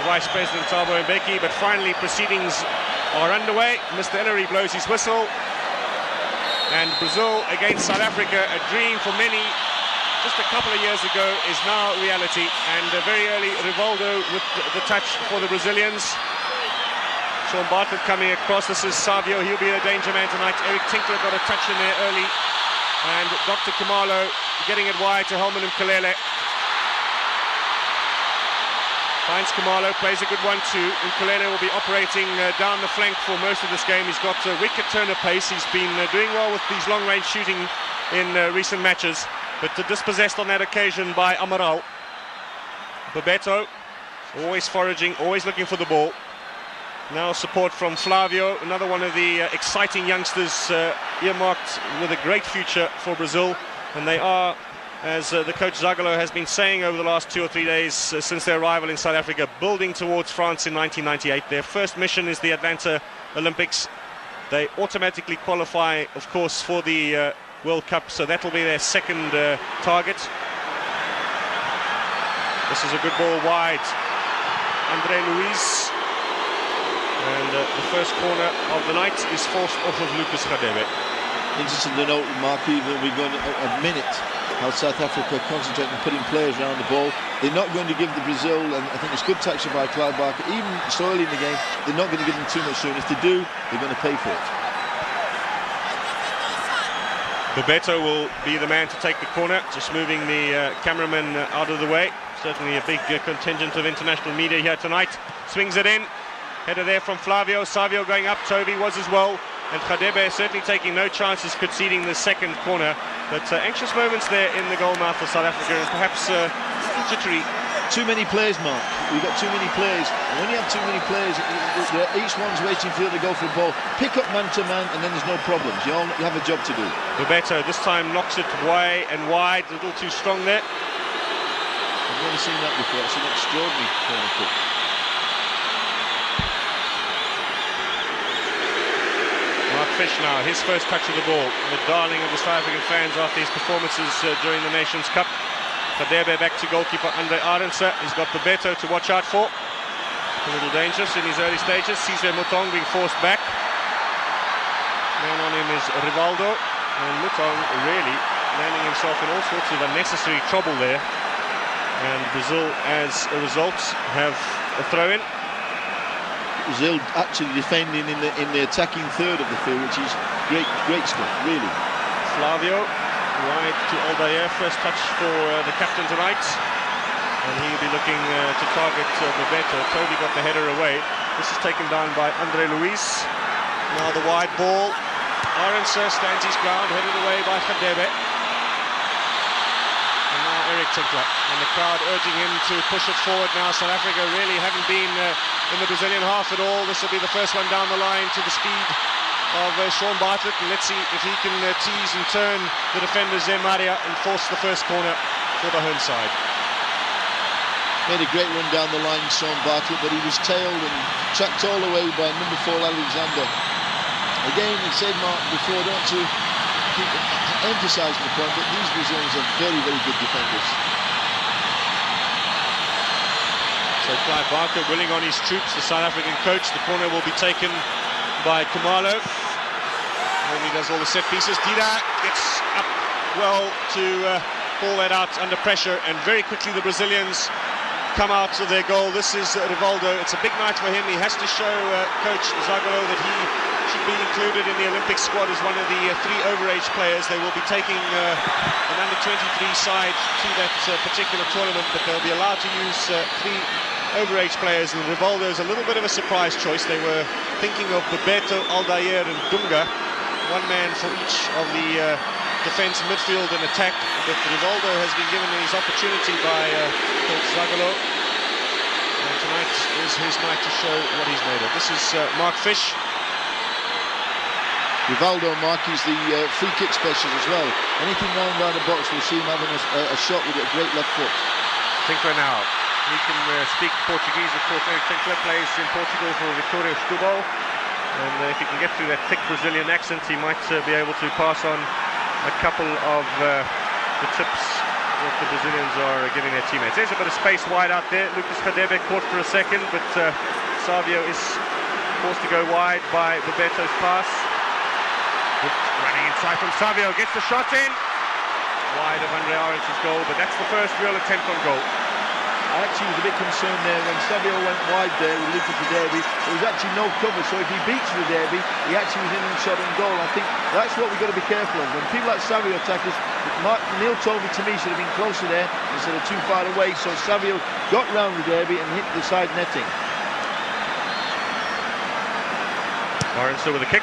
Vice President Thabo Mbeki, but finally proceedings are underway. Mr. Ellery blows his whistle, and Brazil against South Africa, a dream for many just a couple of years ago, is now reality. And very early, Rivaldo with the touch for the Brazilians. Sean Bartlett coming across. This is Savio, he'll be a danger man tonight. Eric Tinkler got a touch in there early, and Dr. Khumalo getting it wide to Helman Mkhalele. Finds Khumalo, plays a good 1-2. Mkhalele will be operating down the flank for most of this game. He's got wicket turner pace. He's been doing well with these long-range shooting in recent matches, but dispossessed on that occasion by Amaral. Bebeto, always foraging, always looking for the ball. Now support from Flavio, another one of the exciting youngsters earmarked with a great future for Brazil. And they are, as the coach Zagallo has been saying over the last 2 or 3 days since their arrival in South Africa, building towards France in 1998. Their first mission is the Atlanta Olympics. They automatically qualify, of course, for the World Cup, so that will be their second target. This is a good ball wide. Andre Luiz. And the first corner of the night is forced off of Lucas Khadebe. Interesting to note, Mark, even we're going to admit how South Africa are concentrating on putting players around the ball. They're not going to give the Brazil, and I think it's good tactic by Clive Barker, even so early in the game, they're not going to give them too much soon. If they do, they're going to pay for it. Bebeto will be the man to take the corner, just moving the cameraman out of the way. Certainly a big contingent of international media here tonight. Swings it in. Header there from Flavio. Savio going up. Toby was as well. And Khadebe certainly taking no chances conceding the second corner. But anxious moments there in the goal mouth for South Africa, and perhaps jittery. Too many players, Mark. We've got too many players. And when you have too many players, each one's waiting for you to go for the ball. Pick up man to man, and then there's no problems. You have a job to do. Bebeto this time knocks it way and wide. A little too strong there. I've never seen that before. It's an extraordinary corner kick. Mark Fish now, his first touch of the ball. The darling of the South African fans after his performances during the Nations Cup. Khadebe back to goalkeeper Andre Arendse. He's got Bebeto to watch out for. A little dangerous in his early stages. Cesar Mutong being forced back. Man on him is Rivaldo. And Mutong really landing himself in all sorts of unnecessary trouble there. And Brazil, as a result, have a throw-in. Brazil actually defending in the attacking third of the field, which is great stuff, really. Flavio wide to Aldair, first touch for the captain tonight, and he'll be looking to target Bebeto. Toby got the header away. This is taken down by Andre Luiz. Now the wide ball. Arendse stands his ground, headed away by Khadebe. And now Eric Tinkler, and the crowd urging him to push it forward now. South Africa really haven't been in the Brazilian half at all. This will be the first one down the line to the speed of Sean Bartlett, and let's see if he can tease and turn the defenders in Maria and force the first corner for the home side. Made a great run down the line, Sean Bartlett, but he was tailed and tracked all the way by number 4 Alexander. Again, we said, Mark, before, don't want to keep emphasising the point, but these Brazilians are very, very good defenders. So Clive Barker willing on his troops, the South African coach. The corner will be taken by Khumalo. And he does all the set pieces. Dida gets up well to pull that out under pressure, and very quickly the Brazilians come out of their goal. This is Rivaldo. It's a big night for him. He has to show coach Zagallo that he should be included in the Olympic squad as one of the 3 overage players. They will be taking an under-23 side to that particular tournament, but they'll be allowed to use 3 overage players, and Rivaldo is a little bit of a surprise choice. They were thinking of Bebeto, Aldair and Dunga, one man for each of the defence, midfield and attack, but Rivaldo has been given his opportunity by coach Zagallo, and tonight is his night to show what he's made of. This is Mark Fish. Rivaldo, Mark, is the free kick specialist as well. Anything round the box, we'll see him having a shot with a great left foot. Tinkler now. He can speak Portuguese, of course. Eric Tinkler plays in Portugal for Vitória Setúbal, and if he can get through that thick Brazilian accent, he might be able to pass on a couple of the tips what the Brazilians are giving their teammates. There's a bit of space wide out there. Lucas Khadebe caught for a second, but Savio is forced to go wide by Bebeto's pass. Running inside from Savio, gets the shot in. Wide of Andre Arendt's goal, but that's the first real attempt on goal. I actually was a bit concerned there when Savio went wide there with Lucas Khadebe. There was actually no cover, so if he beats Khadebe, he actually was in and shot on goal. I think that's what we've got to be careful of. When people like Savio attack us, Neil told me to me should have been closer there instead of too far away, so Savio got round Khadebe and hit the side netting. Arendt's with a kick.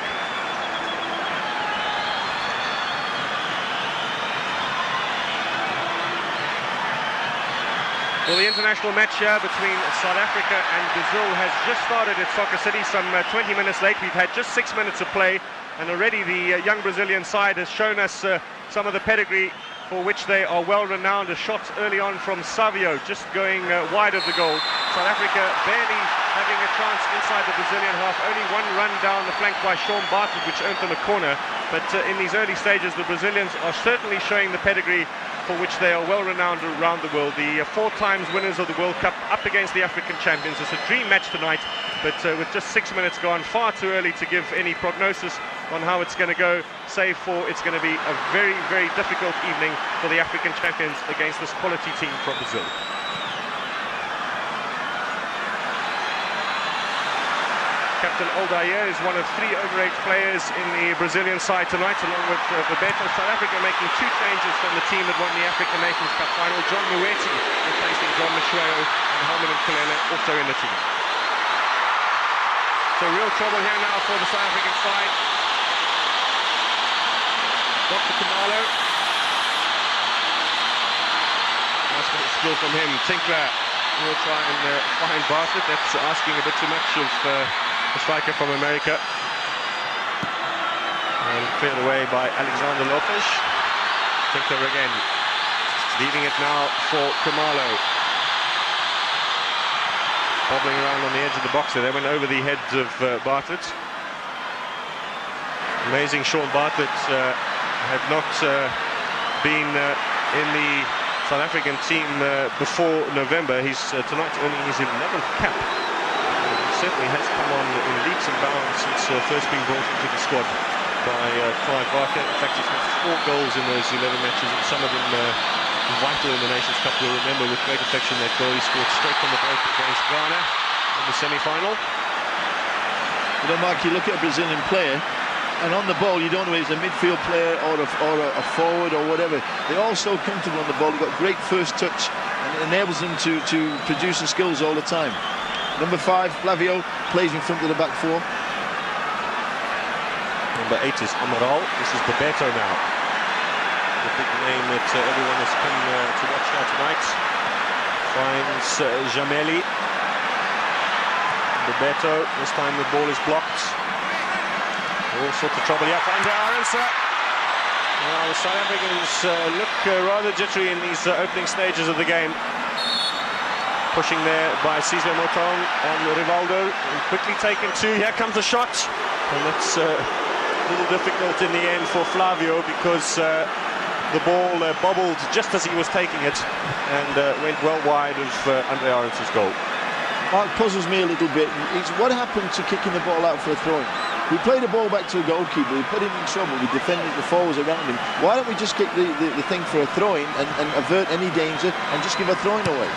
Well, the international match here between South Africa and Brazil has just started at Soccer City, some 20 minutes late. We've had just 6 minutes of play, and already the young Brazilian side has shown us some of the pedigree for which they are well renowned. A shot early on from Savio, just going wide of the goal. South Africa barely having a chance inside the Brazilian half. Only one run down the flank by Shaun Bartlett, which earned them a corner. But in these early stages, the Brazilians are certainly showing the pedigree for which they are well renowned around the world. The 4 times winners of the World Cup up against the African champions. It's a dream match tonight, but with just 6 minutes gone, far too early to give any prognosis on how it's going to go, save for it's going to be a very, very difficult evening for the African champions against this quality team from Brazil. Captain Aldair is one of 3 overage players in the Brazilian side tonight, along with Bebeto. South Africa making 2 changes from the team that won the African Nations Cup final. John Mueti replacing John Mashweo, and Helman Mkhalele also in the team. So real trouble here now for the South African side. Dr. Khumalo. Nice bit of skill from him. Tinkler will try and find Bartlett. That's asking a bit too much of the striker from America. And cleared away by Alexander Lopes. Tinkler again. Leaving it now for Khumalo. Bobbling around on the edge of the box there. They went over the heads of Bartlett. Amazing, Shaun Bartlett had not been in the South African team before November. He's tonight earning his 11th cap. Certainly has come on in leaps and bounds since first being brought into the squad by Clive Barker. In fact, he's got 4 goals in those 11 matches, and some of them vital in the Nations Cup. We'll remember with great affection that goal he scored straight from the break against Ghana in the semi-final. You know, Mark, you look at a Brazilian player, and on the ball, you don't know if he's a midfield player or a forward or whatever. They're all so comfortable on the ball. They've got great first touch, and it enables them to produce the skills all the time. Number 5, Flavio, plays in front of the back 4. Number 8 is Amaral. This is Bebeto now. The big name that everyone has come to watch now tonight. Finds Jameli. Bebeto, this time the ball is blocked. All sorts of trouble here for Andre Arendt's. Now the South Africans look rather jittery in these opening stages of the game. Pushing there by Cesar Moton on Rivaldo, and quickly taken 2. Here comes the shot, and that's a little difficult in the end for Flavio, because the ball bobbled just as he was taking it, and went well wide of Andre Arendt's goal. What puzzles me a little bit is what happened to kicking the ball out for a throw-in. We played the ball back to a goalkeeper, we put him in trouble, we defended the forwards around him. Why don't we just kick the thing for a throw-in and avert any danger and just give a throw-in away?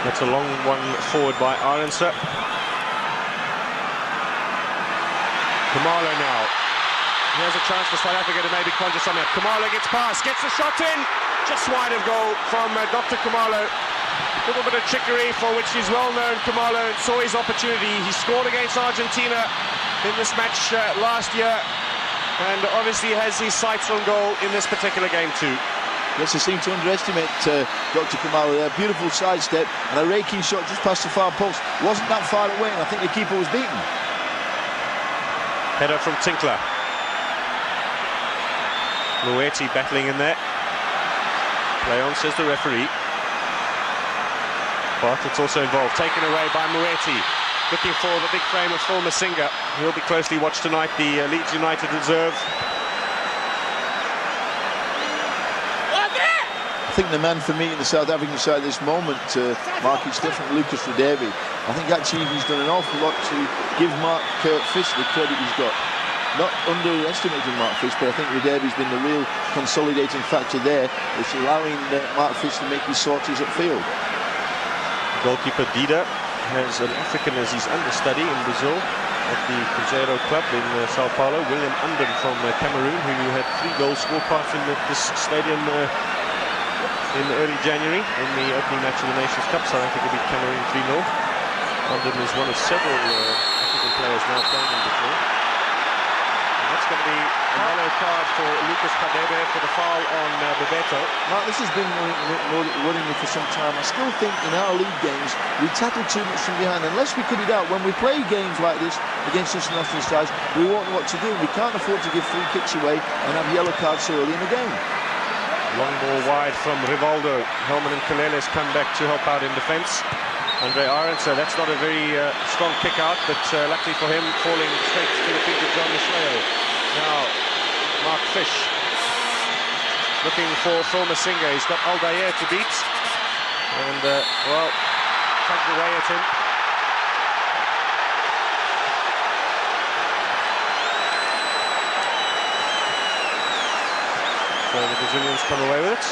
That's a long one forward by Arendt's. Khumalo now. Here's a chance for South Africa to maybe conjure something up. Khumalo gets past, gets the shot in, just wide of goal from Dr. Khumalo. A little bit of trickery for which he's well known. Khumalo saw his opportunity. He scored against Argentina in this match last year, and obviously has his sights on goal in this particular game too. Yes, I seem to underestimate Dr. Khumalo there. Beautiful sidestep and a raking shot just past the far post. Wasn't that far away, and I think the keeper was beaten. Header from Tinkler. Mueti battling in there. Play on, says the referee. Bartlett's also involved. Taken away by Mueti. Looking for the big frame of Phil Masinga. He'll be closely watched tonight, the Leeds United reserve. think the man for me in the South African side at this moment, Mark, it's definitely Lucas Radebe. I think actually he's done an awful lot to give Mark Fish the credit he's got. Not underestimating Mark Fish, but I think Radebe's been the real consolidating factor there. It's allowing Mark Fish to make his sorties upfield. Goalkeeper Dida has an African as his understudy in Brazil at the Cruzeiro club in Sao Paulo. William Undum from Cameroon, who had 3 goals scored past him at this stadium in early January in the opening match of the Nations Cup. South Africa beat Cameroon 3-0. Undum is one of several African players now playing in Brazil. That's going to be a yellow card for Lucas Radebe for the foul on Bebeto. Mark, this has been worrying me for some time. I still think in our league games we tackle too much from behind. Unless we cut it out, when we play games like this against international sides, we won't know what to do. We can't afford to give free kicks away and have yellow cards so early in the game. Long ball wide from Rivaldo. Helman and Mkhalele has come back to help out in defence. Andre Arendse, that's not a very strong kick out, but luckily for him, falling straight to the feet of John Musleo. Now, Mark Fish looking for Phil Masinga. He's got Aldair to beat, and well, tugged away at him. So the Brazilians come away with it.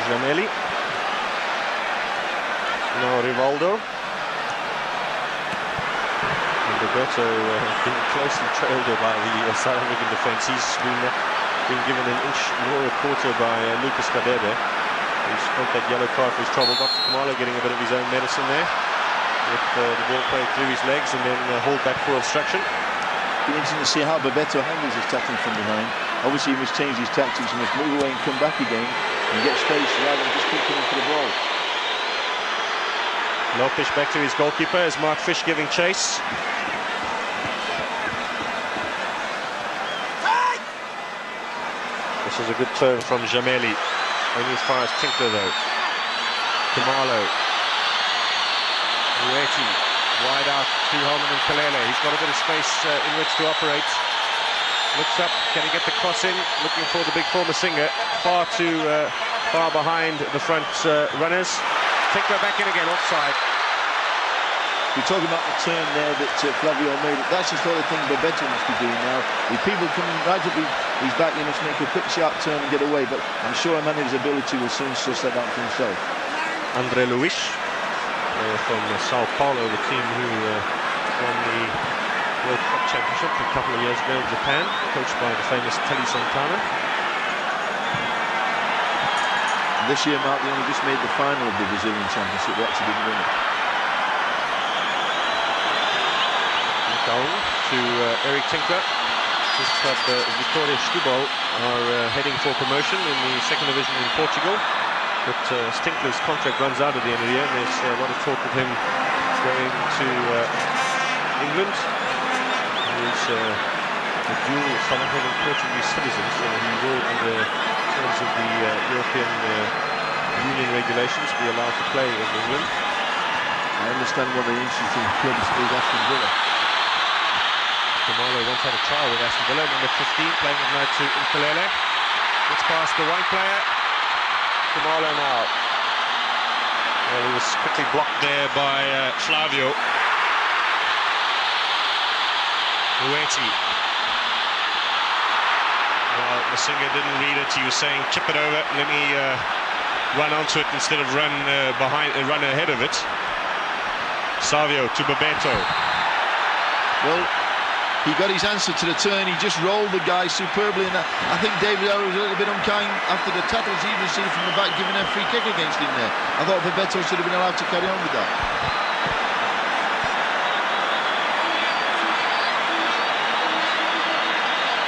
Jameli. Now Rivaldo. And Bebeto being closely trailed by the South African defence. He's been given an inch nor a quarter by Lucas Radebe. He's got that yellow card for his trouble. Dr. Khumalo getting a bit of his own medicine there, with the ball played through his legs and then hauled back for obstruction. Be interesting to see how Bebeto handles his tackling from behind. Obviously he must change his tactics, he must move away and come back again and get space rather than just keep coming for the ball. Lopes back to his goalkeeper as Mark Fish giving chase. This is a good turn from Jameli. Only as far as Tinkler though. Khumalo. Rueti. Wide out to Helman and Mkhalele. He's got a bit of space in which to operate. Looks up, can he get the cross in? Looking for the big former singer. Far too far behind the front runners. Tinkler back in again, offside. We're talking about the turn there that Flavio made. That's the sort of thing Bebeto must be doing now. With people coming right up his back, he must make a quick, sharp turn and get away. But I'm sure a man of his ability will soon suss that out for himself. Andre Luis from Sao Paulo, the team who won the World Cup Championship a couple of years ago in Japan, coached by the famous Telly Santana. This year, Mark, they only just made the final of the Brazilian Championship. They actually didn't win it. To Eric Tinkler. This club, Vitória Setúbal, are heading for promotion in the second division in Portugal. But Tinkler's contract runs out at the end of the year, and there's a lot of talk of him going to England. He's a dual South African Portuguese citizen, so he will, under terms of the European Union regulations, be allowed to play in England. I understand one of the interesting clubs is Aston Villa. Khumalo once had a trial with Aston Villa, number 15, playing it now to Mkhalele. It's past the one player. Khumalo now. Well, he was quickly blocked there by Flavio. Rueti. Well, Masinga didn't read it. He was saying, chip it over, let me run onto it instead of run ahead of it. Savio to Bebeto. Well, he got his answer to the turn. He just rolled the guy superbly, and I think David Arrow was a little bit unkind after the tackles he received from the back, giving a free kick against him there. I thought Bebeto should have been allowed to carry on with that.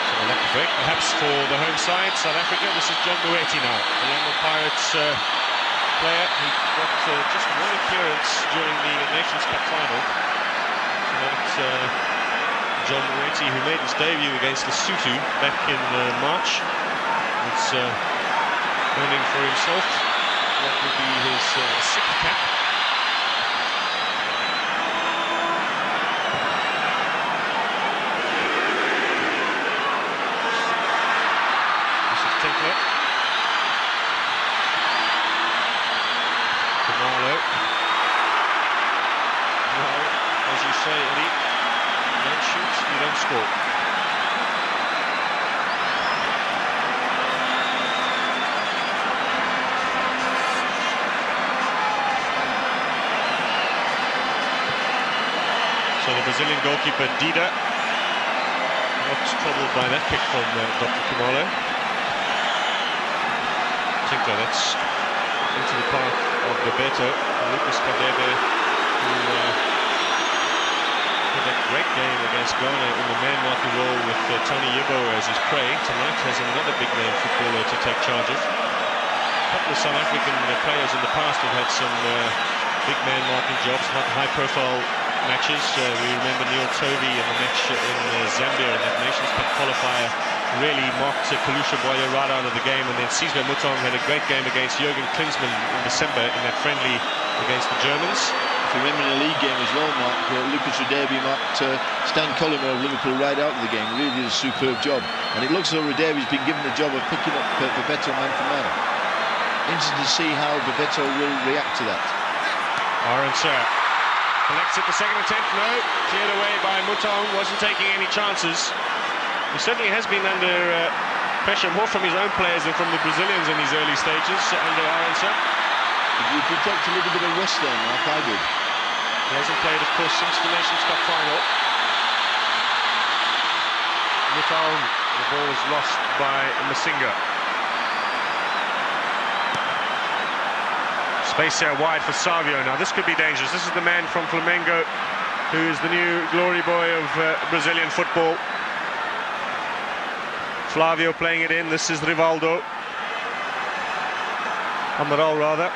So a left break, perhaps for the home side, South Africa. This is John Rueti now, the London Pirates player. He got just one appearance during the Nations Cup final. So that's John Rueti, who made his debut against Lesotho back in March. It's earning for himself what will be his sixth cap. This is Tinkler. Khumalo. Well, as you say, Eddie, you don't shoot, you don't score. So the Brazilian goalkeeper Dida, not troubled by that kick from Dr. Khumalo. I think that's into the path of Bebeto. Lucas Kadebe, who had a great game against Ghana in the man-marking role with Tony Yeboah as his prey. Tonight has another big name footballer to take charge of. A couple of South African players in the past have had some big man-marking jobs, high-profile matches. We remember Neil Tovey in the match in Zambia in that Nations Cup qualifier really marked Kalusha Boya right out of the game, and then Sizwe Mutong had a great game against Jürgen Klinsmann in December in that friendly against the Germans. If you remember in the league game as well, Mark, Lucas Radebe marked Stan Collymore of Liverpool right out of the game. Really did a superb job, and it looks as though Radebe's been given the job of picking up Bebeto man for man. Interesting to see how Bebeto will react to that. Aronson collects it, the second attempt, no, cleared away by Mutong, wasn't taking any chances. He certainly has been under pressure more from his own players than from the Brazilians in these early stages under Aronson. You could take a little bit of rest there, Mark, I did. He hasn't played, of course, since the Nations Cup final. Mutong, the ball is lost by Masinga. Space here wide for Savio. Now this could be dangerous. This is the man from Flamengo who is the new glory boy of Brazilian football. Flavio playing it in. This is Rivaldo. Amaral rather.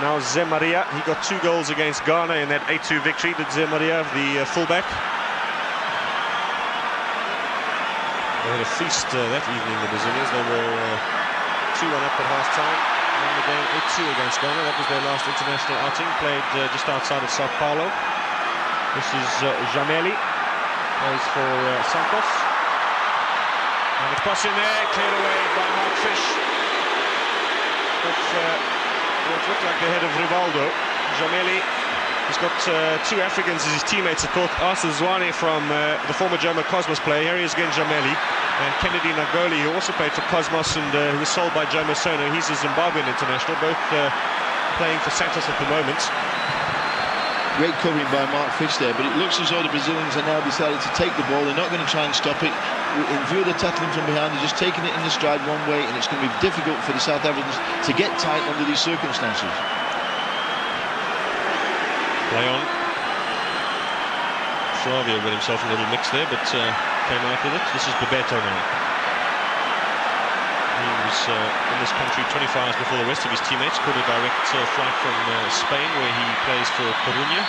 Now Zé Maria. He got 2 goals against Ghana in that 8-2 victory. Did Zé Maria, the fullback. They had a feast that evening, the Brazilians. They were 2-1 up at half-time. Won the game 8-2 against Ghana. That was their last international outing, played just outside of Sao Paulo. This is Jameli, plays for Santos. And a cross in there, cleared away by Mark Fish. But what looked like the head of Rivaldo. Jameli has got 2 Africans as his teammates. Of course, Arthur Zwane from the former Jomo Cosmos player. Here he is again, Jameli. And Kennedy Nagoli, who also played for Cosmos and who was sold by Jomo Sono. He's a Zimbabwean international, both playing for Santos at the moment. Great covering by Mark Fish there, but it looks as though the Brazilians are now decided to take the ball. They're not going to try and stop it. In view of the tackling from behind, they're just taking it in the stride one way, and it's going to be difficult for the South Africans to get tight under these circumstances. Play on. Flavio got himself in a little mix there, but came out with it. This is Bebeto now. He was in this country 24 hours before the rest of his teammates. Caught a direct flight from Spain, where he plays for Coruña.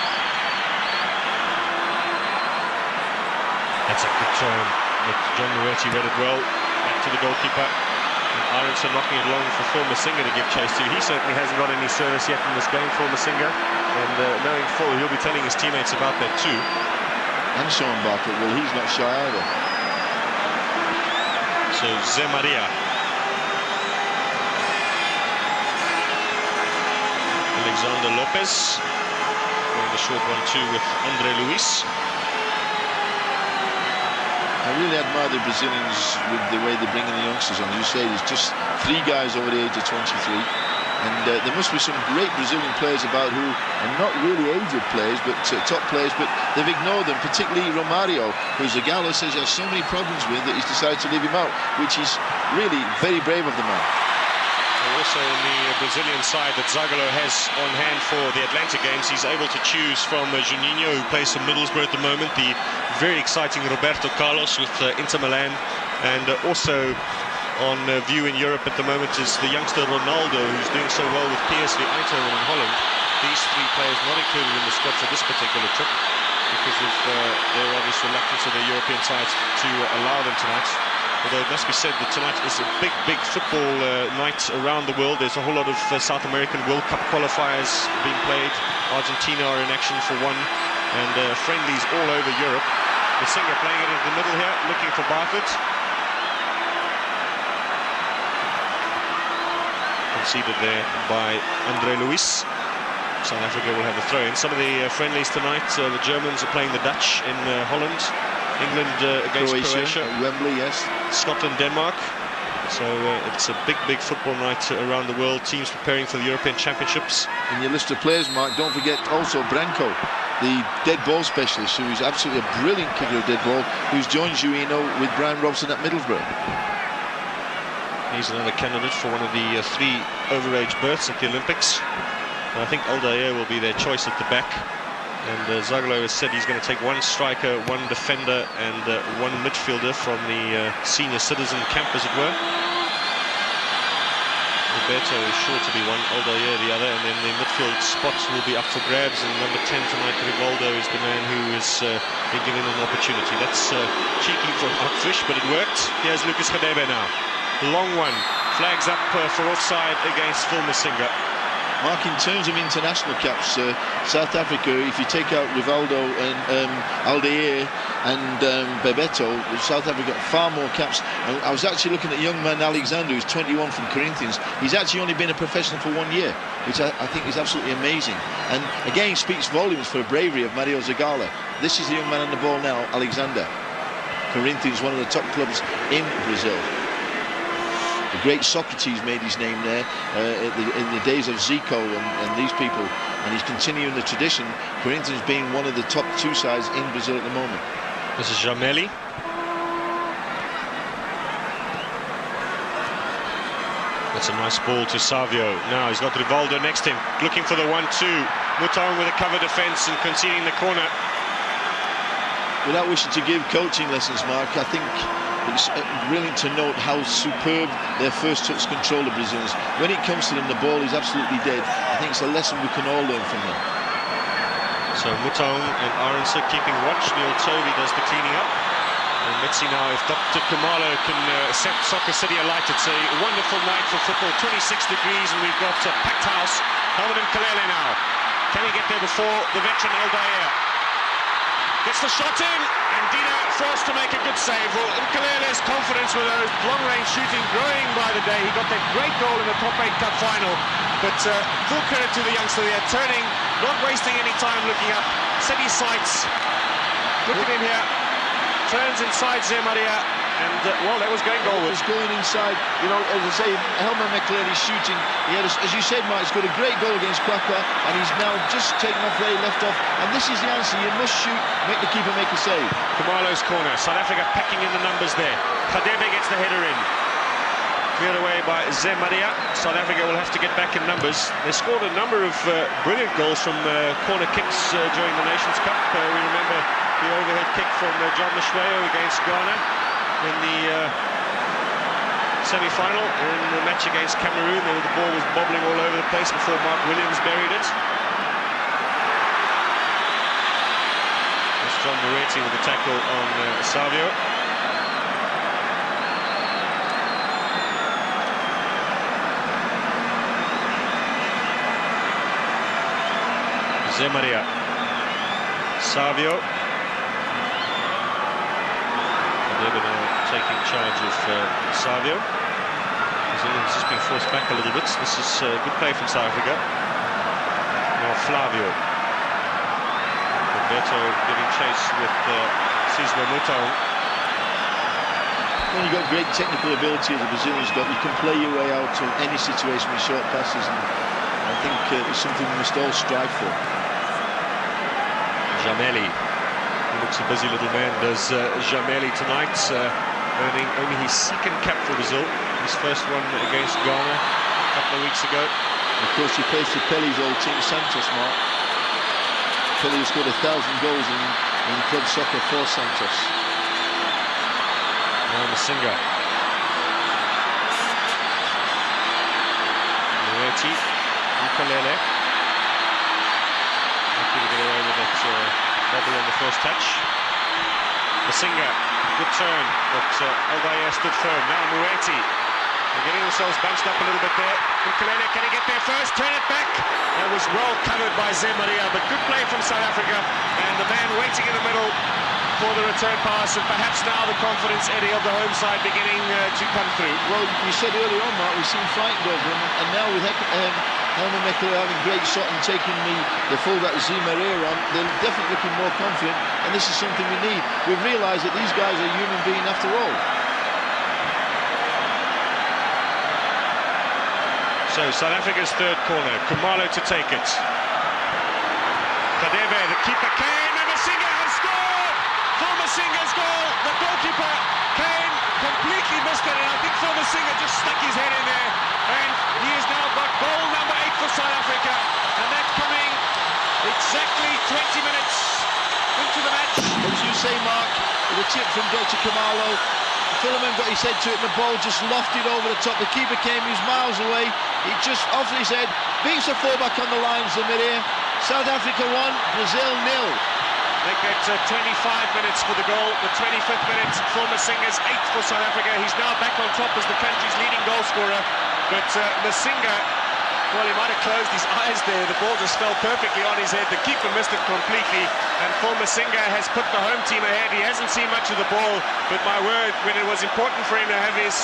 That's a good turn, but John Moretti read it well. Back to the goalkeeper. And Aronson knocking it long for Phil Masinga to give chase to. He certainly hasn't got any service yet in this game, Phil Masinga. And knowing Phil, he'll be telling his teammates about that too. And Sean Bartlett, well, he's not shy either. So Zé Maria. Alexander Lopez going the short 1-2 with Andre Luis. I really admire the Brazilians with the way they bring in the youngsters on. As you say, there's just 3 guys over the age of 23. And there must be some great Brazilian players about who are not really aged players, but top players, but they've ignored them, particularly Romario, who Zagallo says he has so many problems with that he's decided to leave him out, which is really very brave of the man. Also on the Brazilian side that Zagallo has on hand for the Atlanta games, he's able to choose from Juninho, who plays for Middlesbrough at the moment, the very exciting Roberto Carlos with Inter Milan, and also on view in Europe at the moment is the youngster Ronaldo, who's doing so well with PSV Eindhoven in Holland. These 3 players not included in the squad for this particular trip because of their obvious reluctance of the European sides to allow them tonight. Although it must be said that tonight is a big football night around the world. There's a whole lot of South American World Cup qualifiers being played. Argentina are in action for one, and friendlies all over Europe. Masinga playing it in the middle here, looking for Bartlett. Conceded there by Andre Luis. South Africa will have a throw in. Some of the friendlies tonight, the Germans are playing the Dutch in Holland, England against Croatia, Wembley, yes. Scotland, Denmark. So it's a big football night around the world. Teams preparing for the European Championships. In your list of players, Mark, don't forget also Branco, the dead ball specialist, who is absolutely a brilliant kicker of dead ball, who's joined you, with Brian Robson at Middlesbrough. He's another candidate for one of the 3 overage berths at the Olympics. And I think Aldair will be their choice at the back. And Zagalo has said he's going to take 1 striker, 1 defender and 1 midfielder from the senior citizen camp, as it were. Roberto is sure to be one, Aldair the other, and then the midfield spots will be up for grabs. And number 10 tonight, Rivaldo, is the man who has been given an opportunity. That's cheeky from Outfish, but it worked. Here's Lucas Khadebe now. Long one, flags up for offside against Phil Masinga. Mark, in terms of international caps, South Africa, if you take out Rivaldo and Aldair and Bebeto, South Africa got far more caps. I was actually looking at young man Alexander, who's 21 from Corinthians. He's actually only been a professional for 1 year, which I think is absolutely amazing. And again, speaks volumes for the bravery of Mario Zagala. This is the young man on the ball now, Alexander. Corinthians, one of the top clubs in Brazil. The great Socrates made his name there in the days of Zico and these people, and he's continuing the tradition. Corinthians being one of the top 2 sides in Brazil at the moment. This is Jameli. That's a nice ball to Savio. Now he's got Rivaldo next to him, looking for the 1-2. Mutong with a cover defence and conceding the corner. Without wishing to give coaching lessons, Mark, I think it's brilliant to note how superb their first touch control of Brazilians. When it comes to them, the ball is absolutely dead. I think it's a lesson we can all learn from them. So Mutong and Arendse keeping watch. Neil Tovey does the cleaning up. And let's see now if Dr. Khumalo can set Soccer City alight. It's a wonderful night for football. 26 degrees and we've got a packed house. Helman Mkhalele now. Can he get there before the veteran Aldair? Gets the shot in, and Dina forced to make a good save. Well, Mkhalele's confidence with those long-range shooting growing by the day. He got that great goal in the Top 8 Cup final. But full credit to the youngster there, turning, not wasting any time looking up. Set his sights, look it in here, turns inside Zemaria, and well, that was going goal. It was going inside. You know, as I say, Helman Mkhalele shooting. He had, as you said, Mike, he's got a great goal against Kwakwa, and he's now just taken off where he left off. And this is the answer: you must shoot, make the keeper make a save. Khumalo's corner. South Africa packing in the numbers there. Khadebe gets the header in. Cleared away by Zemaria. South Africa will have to get back in numbers. They scored a number of brilliant goals from corner kicks during the Nations Cup. We remember the overhead kick from John Mashweo against Ghana in the semi-final. In the match against Cameroon, the ball was bobbling all over the place before Mark Williams buried it. That's John Moretti with the tackle on Savio. Zemaria, Savio. Khadebe now taking charge of Savio. New Zealand's just been forced back a little bit. This is good play from South Africa. Now Flavio. Roberto giving chase with Sizwe Mutong. When you've got great technical ability as the Brazilians got, you can play your way out to any situation with short passes, and I think it's something we must all strive for. Jameli, he looks a busy little man, does Jameli tonight, earning only his 2nd cap for Brazil, his first one against Ghana a couple of weeks ago. And of course, he plays for Pelle's old team, Santos, Mark. Pelle has scored 1,000 goals in club soccer for Santos. Now Masinga. Moretti, Mkhalele. Happy to get away with that bobble on the first touch. Masinga, good turn, but Aldair stood firm. Now Moretti, they're getting themselves bunched up a little bit there. Mkhalele, can he get there first? Turn it back. That was well covered by Zemaria, but good play from South Africa. And the man waiting in the middle for the return pass, and perhaps now the confidence, Eddie, of the home side beginning to come through. Well, you said earlier on, Mark, we've seen frightened over him, and now with Helman Mkhalele having great shot and taking the fullback Maria on, they're definitely looking more confident, and this is something we need. We've realised that these guys are human beings after all. So South Africa's third corner, Khumalo to take it. Khadebe, the keeper came, and Masinga has scored! For Masinga's goal, the goalkeeper came, completely missed it, and I think for Masinga just stuck his head in there, and he has now got goal number 8 for South Africa, and that coming exactly 20 minutes into the match. As you say, Mark, with a chip from Dr. Khumalo, Philemon got his head to it, and the ball just lofted over the top. The keeper came, he was miles away, he just off his head, beats the fullback on the line, Zemaria. South Africa 1, Brazil 0. They get 25 minutes for the goal, the 25th minute for Masinga's 8th for South Africa. He's now back on top as the country's leading goal scorer, but Masinga, well, he might have closed his eyes there. The ball just fell perfectly on his head. The keeper missed it completely, and Phil Masinga has put the home team ahead. He hasn't seen much of the ball, but my word, when it was important for him to have his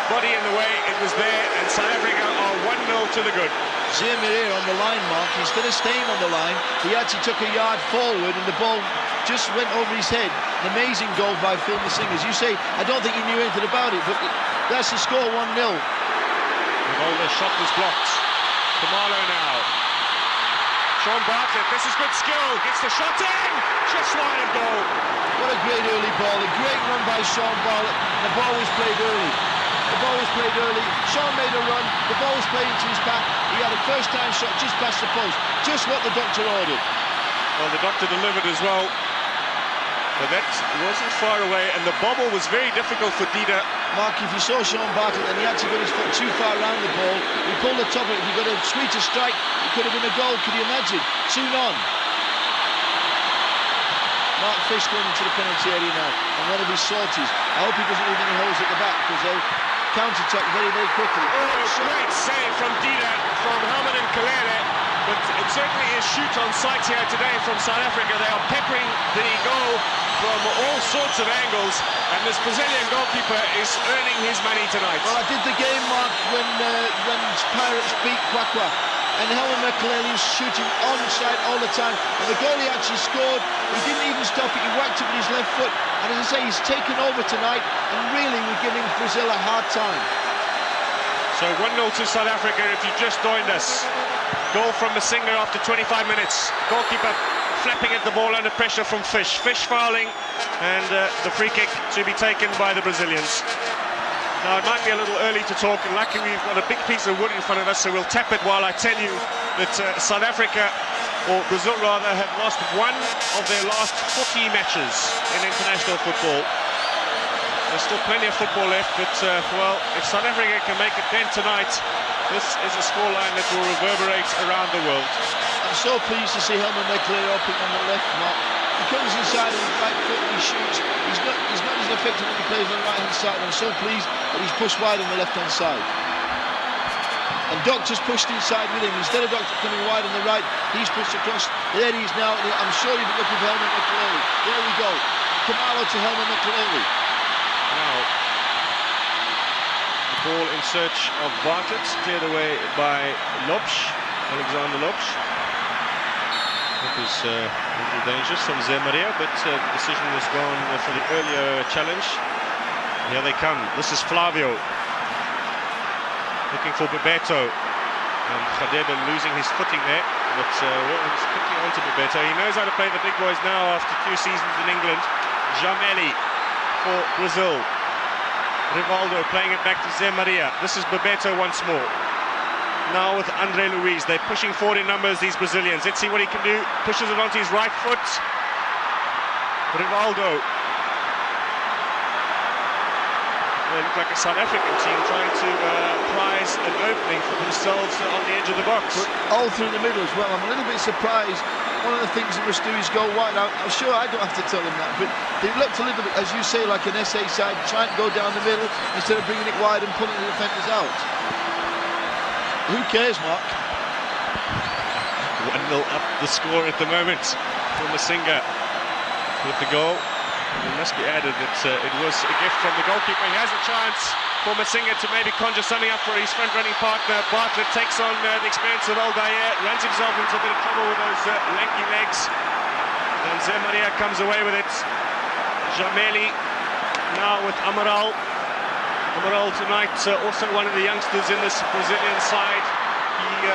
body in the way, it was there, and South Africa are 1-0 to the good. Maria on the line, Mark, instead of staying on the line, he actually took a yard forward, and the ball just went over his head. An amazing goal by Phil Masinga. As you say, I don't think he knew anything about it, but that's the score, 1-0. The shot was blocked. Khumalo now. Sean Bartlett, this is good skill, gets the shot in, just wide of goal. What a great early ball, a great run by Sean Bartlett. The ball was played early. The ball was played early. Sean made a run, the ball was played into his back. He had a first-time shot just past the post, just what the doctor ordered. Well, the doctor delivered as well, but that wasn't far away, and the bobble was very difficult for Dida. Mark, if you saw Sean Bartlett and he actually got his foot too far around the ball, he pulled the top of it. If he got a sweeter strike, it could have been a goal. Could you imagine? Soon on. Mark Fish going into the penalty area now, and one of his sorties. I hope he doesn't leave any holes at the back, because they'll counter-attack very, very quickly. Oh, great save from Dida, from Helman and Mkhalele, but it certainly is shoot on sight here today from South Africa. They are peppering the goal from all sorts of angles, and this Brazilian goalkeeper is earning his money tonight. Well, I did the game, Mark, when Pirates beat Kwakwa, and Helman Mkhalele was shooting onside all the time, and the goal he actually scored, he didn't even stop it, he whacked it with his left foot, and as I say, he's taken over tonight, and really we're giving Brazil a hard time. So 1-0 to South Africa if you just joined us. Goal from Masinga after 25 minutes. Goalkeeper flapping at the ball under pressure from Fish. Fish fouling, and the free kick to be taken by the Brazilians. Now, it might be a little early to talk, and luckily we've got a big piece of wood in front of us, so we'll tap it while I tell you that South Africa, or Brazil rather, have lost one of their last 40 matches in international football. There's still plenty of football left, but, well, if South Africa can make it 10 tonight, this is a scoreline that will reverberate around the world. I'm so pleased to see Helman Mkhalele opening on the left, Mark. He comes inside on his right foot and he shoots. He's not as effective when he plays on the right-hand side. I'm so pleased that he's pushed wide on the left-hand side. And Doctor's pushed inside with him. Instead of Doctor coming wide on the right, he's pushed across. There he is now. I'm sure you've been looking for Helman Mkhalele. There we go. Khumalo to Helman Mkhalele. Now, the ball in search of Bartlett, cleared away by Lopes, Alexander Lopes. That was a little dangerous from Zemaria, but the decision was gone for the earlier challenge. Here they come. This is Flavio looking for Bebeto, and Khadebe losing his footing there, but he's quickly onto Bebeto. He knows how to play the big boys now after 2 seasons in England. Jameli for Brazil. Rivaldo playing it back to Zemaria. This is Bebeto once more. Now with Andre Luiz, they're pushing forward in numbers, these Brazilians. Let's see what he can do. Pushes it onto his right foot. Rivaldo. They look like a South African team trying to prize an opening for themselves on the edge of the box. But all through the middle as well. I'm a little bit surprised. One of the things they must do is go wide. I'm sure I don't have to tell them that, but they looked a little bit, as you say, like an SA side, trying to go down the middle instead of bringing it wide and pulling the defenders out. Who cares, Mark? 1-0 up the score at the moment for Masinga with the goal. It must be added that it was a gift from the goalkeeper. He has a chance for Masinga to maybe conjure something up for his front-running partner. Bartlett takes on the experience of Aldair, runs himself into a bit of trouble with those lanky legs. And Zé Maria comes away with it. Jameli now with Amaral. Amaral tonight, also one of the youngsters in this Brazilian side. He,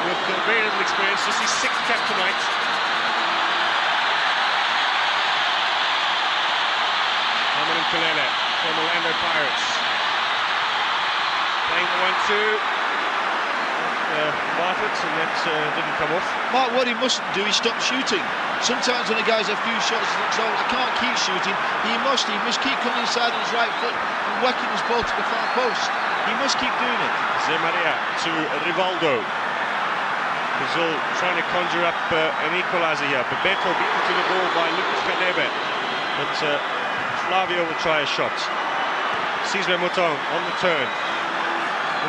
with very little experience, just his 6th cap tonight. Helman Mkhalele from Orlando Pirates. Playing the 1-2. Bartlett, and that didn't come off. Mark, what he mustn't do is stop shooting. Sometimes when a guy's a few shots, he thinks, oh, I can't keep shooting. He must keep coming inside on his right foot and whacking his ball to the far post. He must keep doing it. Zé Maria to Rivaldo. Brazil trying to conjure up an equaliser here. Bebeto beaten to the ball by Lucas Kadebe. But Flavio will try a shot. Cisbe Mouton on the turn.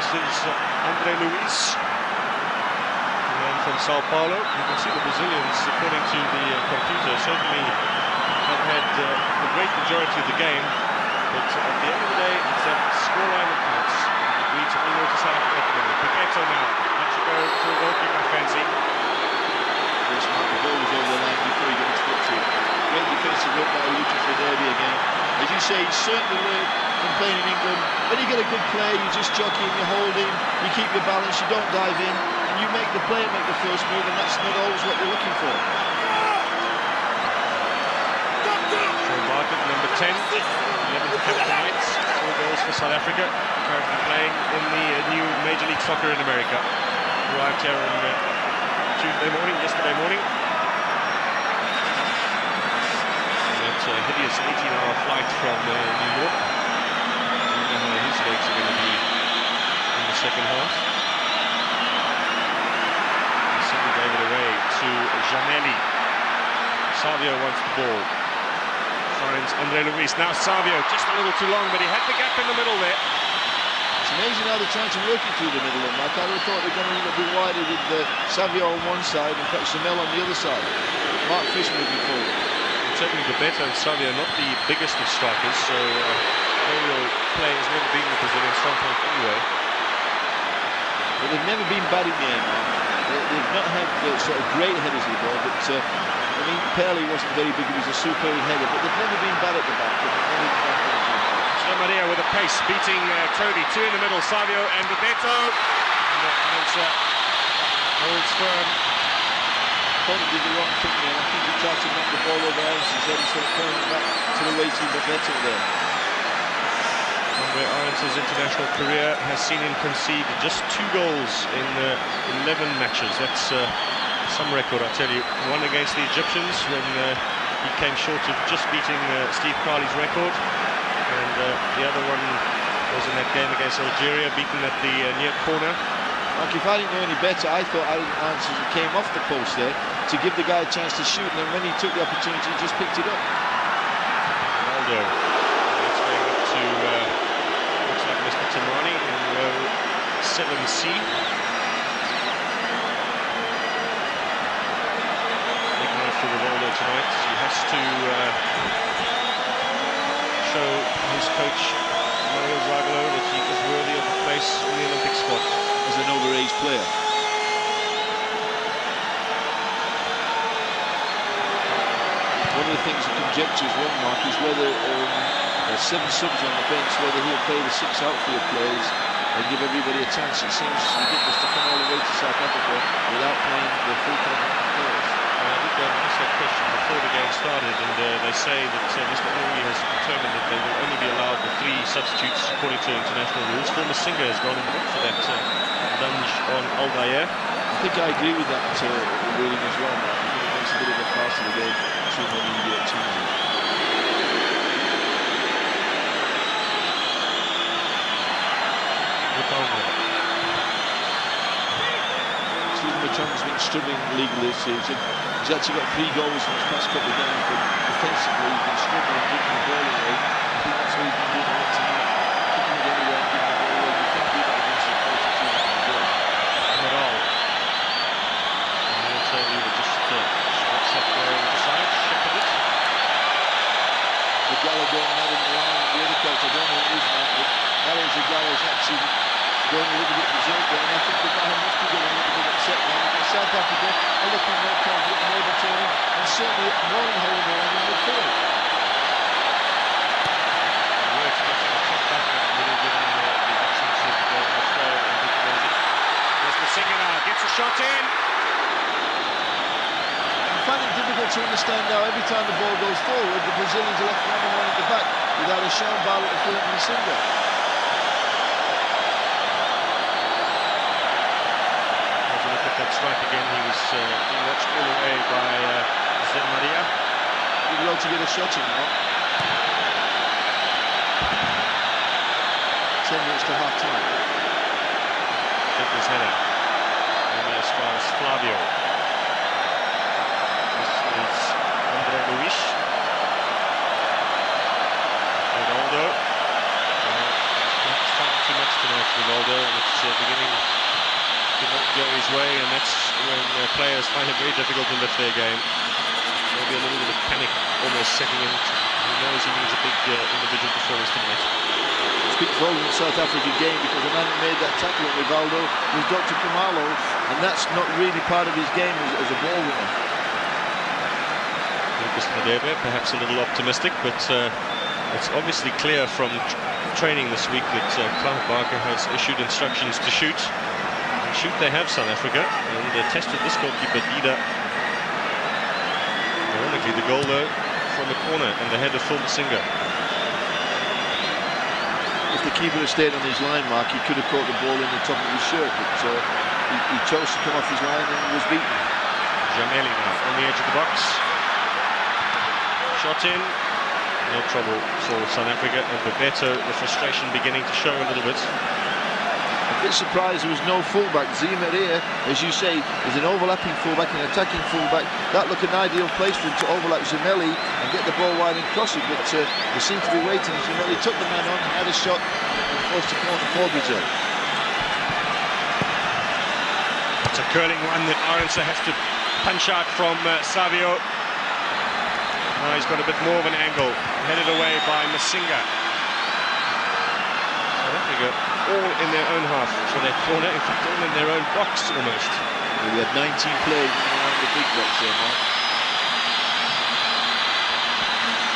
This is André Luiz. From Sao Paulo. You can see the Brazilians, according to the computer, certainly have had the great majority of the game, but at the end of the day, it's that scoreline that counts. Leads 1-0 to South Africa at the moment. Bebeto now, that should go to a goalkeeper, I fancy. Yes, Mark, the ball was over the line before he got his foot to it. Great defensive work by Lucas Derby again. As you say, he's certainly learned from playing in England. When you get a good player, you just jockey him, you hold him, you keep your balance, you don't dive in. You make the player make the first move, and that's not always what you're looking for. So Bartlett, number 10, 11th cap tonight, 4 goals for South Africa, currently playing in the new Major League Soccer in America. Arrived here on yesterday morning. And that hideous 18-hour flight from New York. I don't know how his legs are going to be in the second half. Gave it away to Jameli. Savio wants the ball. Finds André Luiz. Now Savio, just a little too long, but he had the gap in the middle there. It's amazing how they're trying to work it through the middle. I kind of thought they're going to be wider with Savio on one side and perhaps Jamel on the other side. Mark Fish moving forward. Certainly Bebeto and Savio not the biggest of strikers, so aerial play has never been the Brazilian strong point anyway. But they've never been bad in the air, man. They've not had sort of great headers of the ball, but I mean, Perley wasn't very big, he was a superb header, but they've never been bad at the back. Zé Maria with a pace, beating Toby, 2 in the middle, Savio and Bebeto. And that answer holds firm. Probably did the wrong thing there. I think he tried to knock the ball over Aronson instead of throwing it back to the weighty Bebeto there. Where Aronson's international career has seen him concede just 2 goals in 11 matches. That's some record, I tell you. One against the Egyptians when he came short of just beating Steve Carley's record, and the other one was in that game against Algeria, beaten at the near corner. Like, if I didn't know any better, I thought Aronson came off the post there to give the guy a chance to shoot, and then when he took the opportunity, he just picked it up. Ronaldo. That's going up to looks like Mr. Tamani in row 7C. Big night for Ronaldo tonight. He has to show his coach Mario Zagallo that he is worthy of a place in the Olympic squad as an overage player. One of the things the conjectures won't mark is whether there's 7 subs on the bench, whether he'll play the 6 outfield players and give everybody a chance. It seems ridiculous to come all the way to South Africa without playing the full complement of players. I did ask that question before the game started, and they say that Mr. Ori has determined that they will only be allowed the 3 substitutes according to international rules. Phil Masinga has gone and looked for that lunge on Aldair. I think I agree with that ruling as well, Mark. I think it makes a bit of a pass to the game too many changes. Stephen Matonga's been struggling in the league this season. He's actually got 3 goals in his past couple of games, but defensively he's been struggling keeping the ball away. I think that's what he's been doing a lot tonight. Kicking it anywhere and giving the ball away. You can't do that against the quality team like the ball. Not all. And also we will just watch that go inside, shepherd it. Khumalo's actually going a little bit berserk there, and I think the guy must be getting a little bit upset now. South Africa are looking more confident and more determined, and certainly more in hold of the line in midfield. We're expecting a tough battle, really, given the absence of flair and big music. There's Masinga now, gets a shot in. I find it difficult to understand now, every time the ball goes forward, the Brazilians are left one and one at the back without a shown ball to Philip Masinga. Have a look at that strike again. He was being watched all the way by Zé Maria. He'd love to get a shot in now. 10 minutes to half time. His header. Only as far as Flavio. This is André Luiz. Ronaldo. Perhaps trying too much tonight, Ronaldo. It's beginning to not go his way, and that's when players find it very difficult to lift their game. Maybe a little bit of panic almost setting in. He knows he needs a big individual performance tonight. Speaks volumes in the South African game, because the man who made that tackle at Rivaldo was Dr. Khumalo, and that's not really part of his game as a ball winner. Lucas Radebe, perhaps a little optimistic, but it's obviously clear from training this week that Clive Barker has issued instructions to shoot. And shoot they have, South Africa, and tested this goalkeeper, Dida. Ironically, the goal though from the corner and the head of Phil Masinga. If the keeper had stayed on his line, Mark, he could have caught the ball in the top of his shirt, but he chose to come off his line and was beaten. Jameli now on the edge of the box. Shot in. No trouble for South Africa, and Bebeto, the frustration beginning to show a little bit. A bit surprised there was no fullback. Zé Maria, as you say, is an overlapping fullback, an attacking fullback. That looked an ideal place for him to overlap Jameli and get the ball wide and cross it, but they seem to be waiting. Jameli took the man on, had a shot, and forced a corner for Brazil. It's a curling one that Arendse has to punch out from Savio. Now he's got a bit more of an angle, headed away by Masinga. South Africa all in their own half for their corner, in fact all in their own box almost. We had 19 players around the big box there, Mark.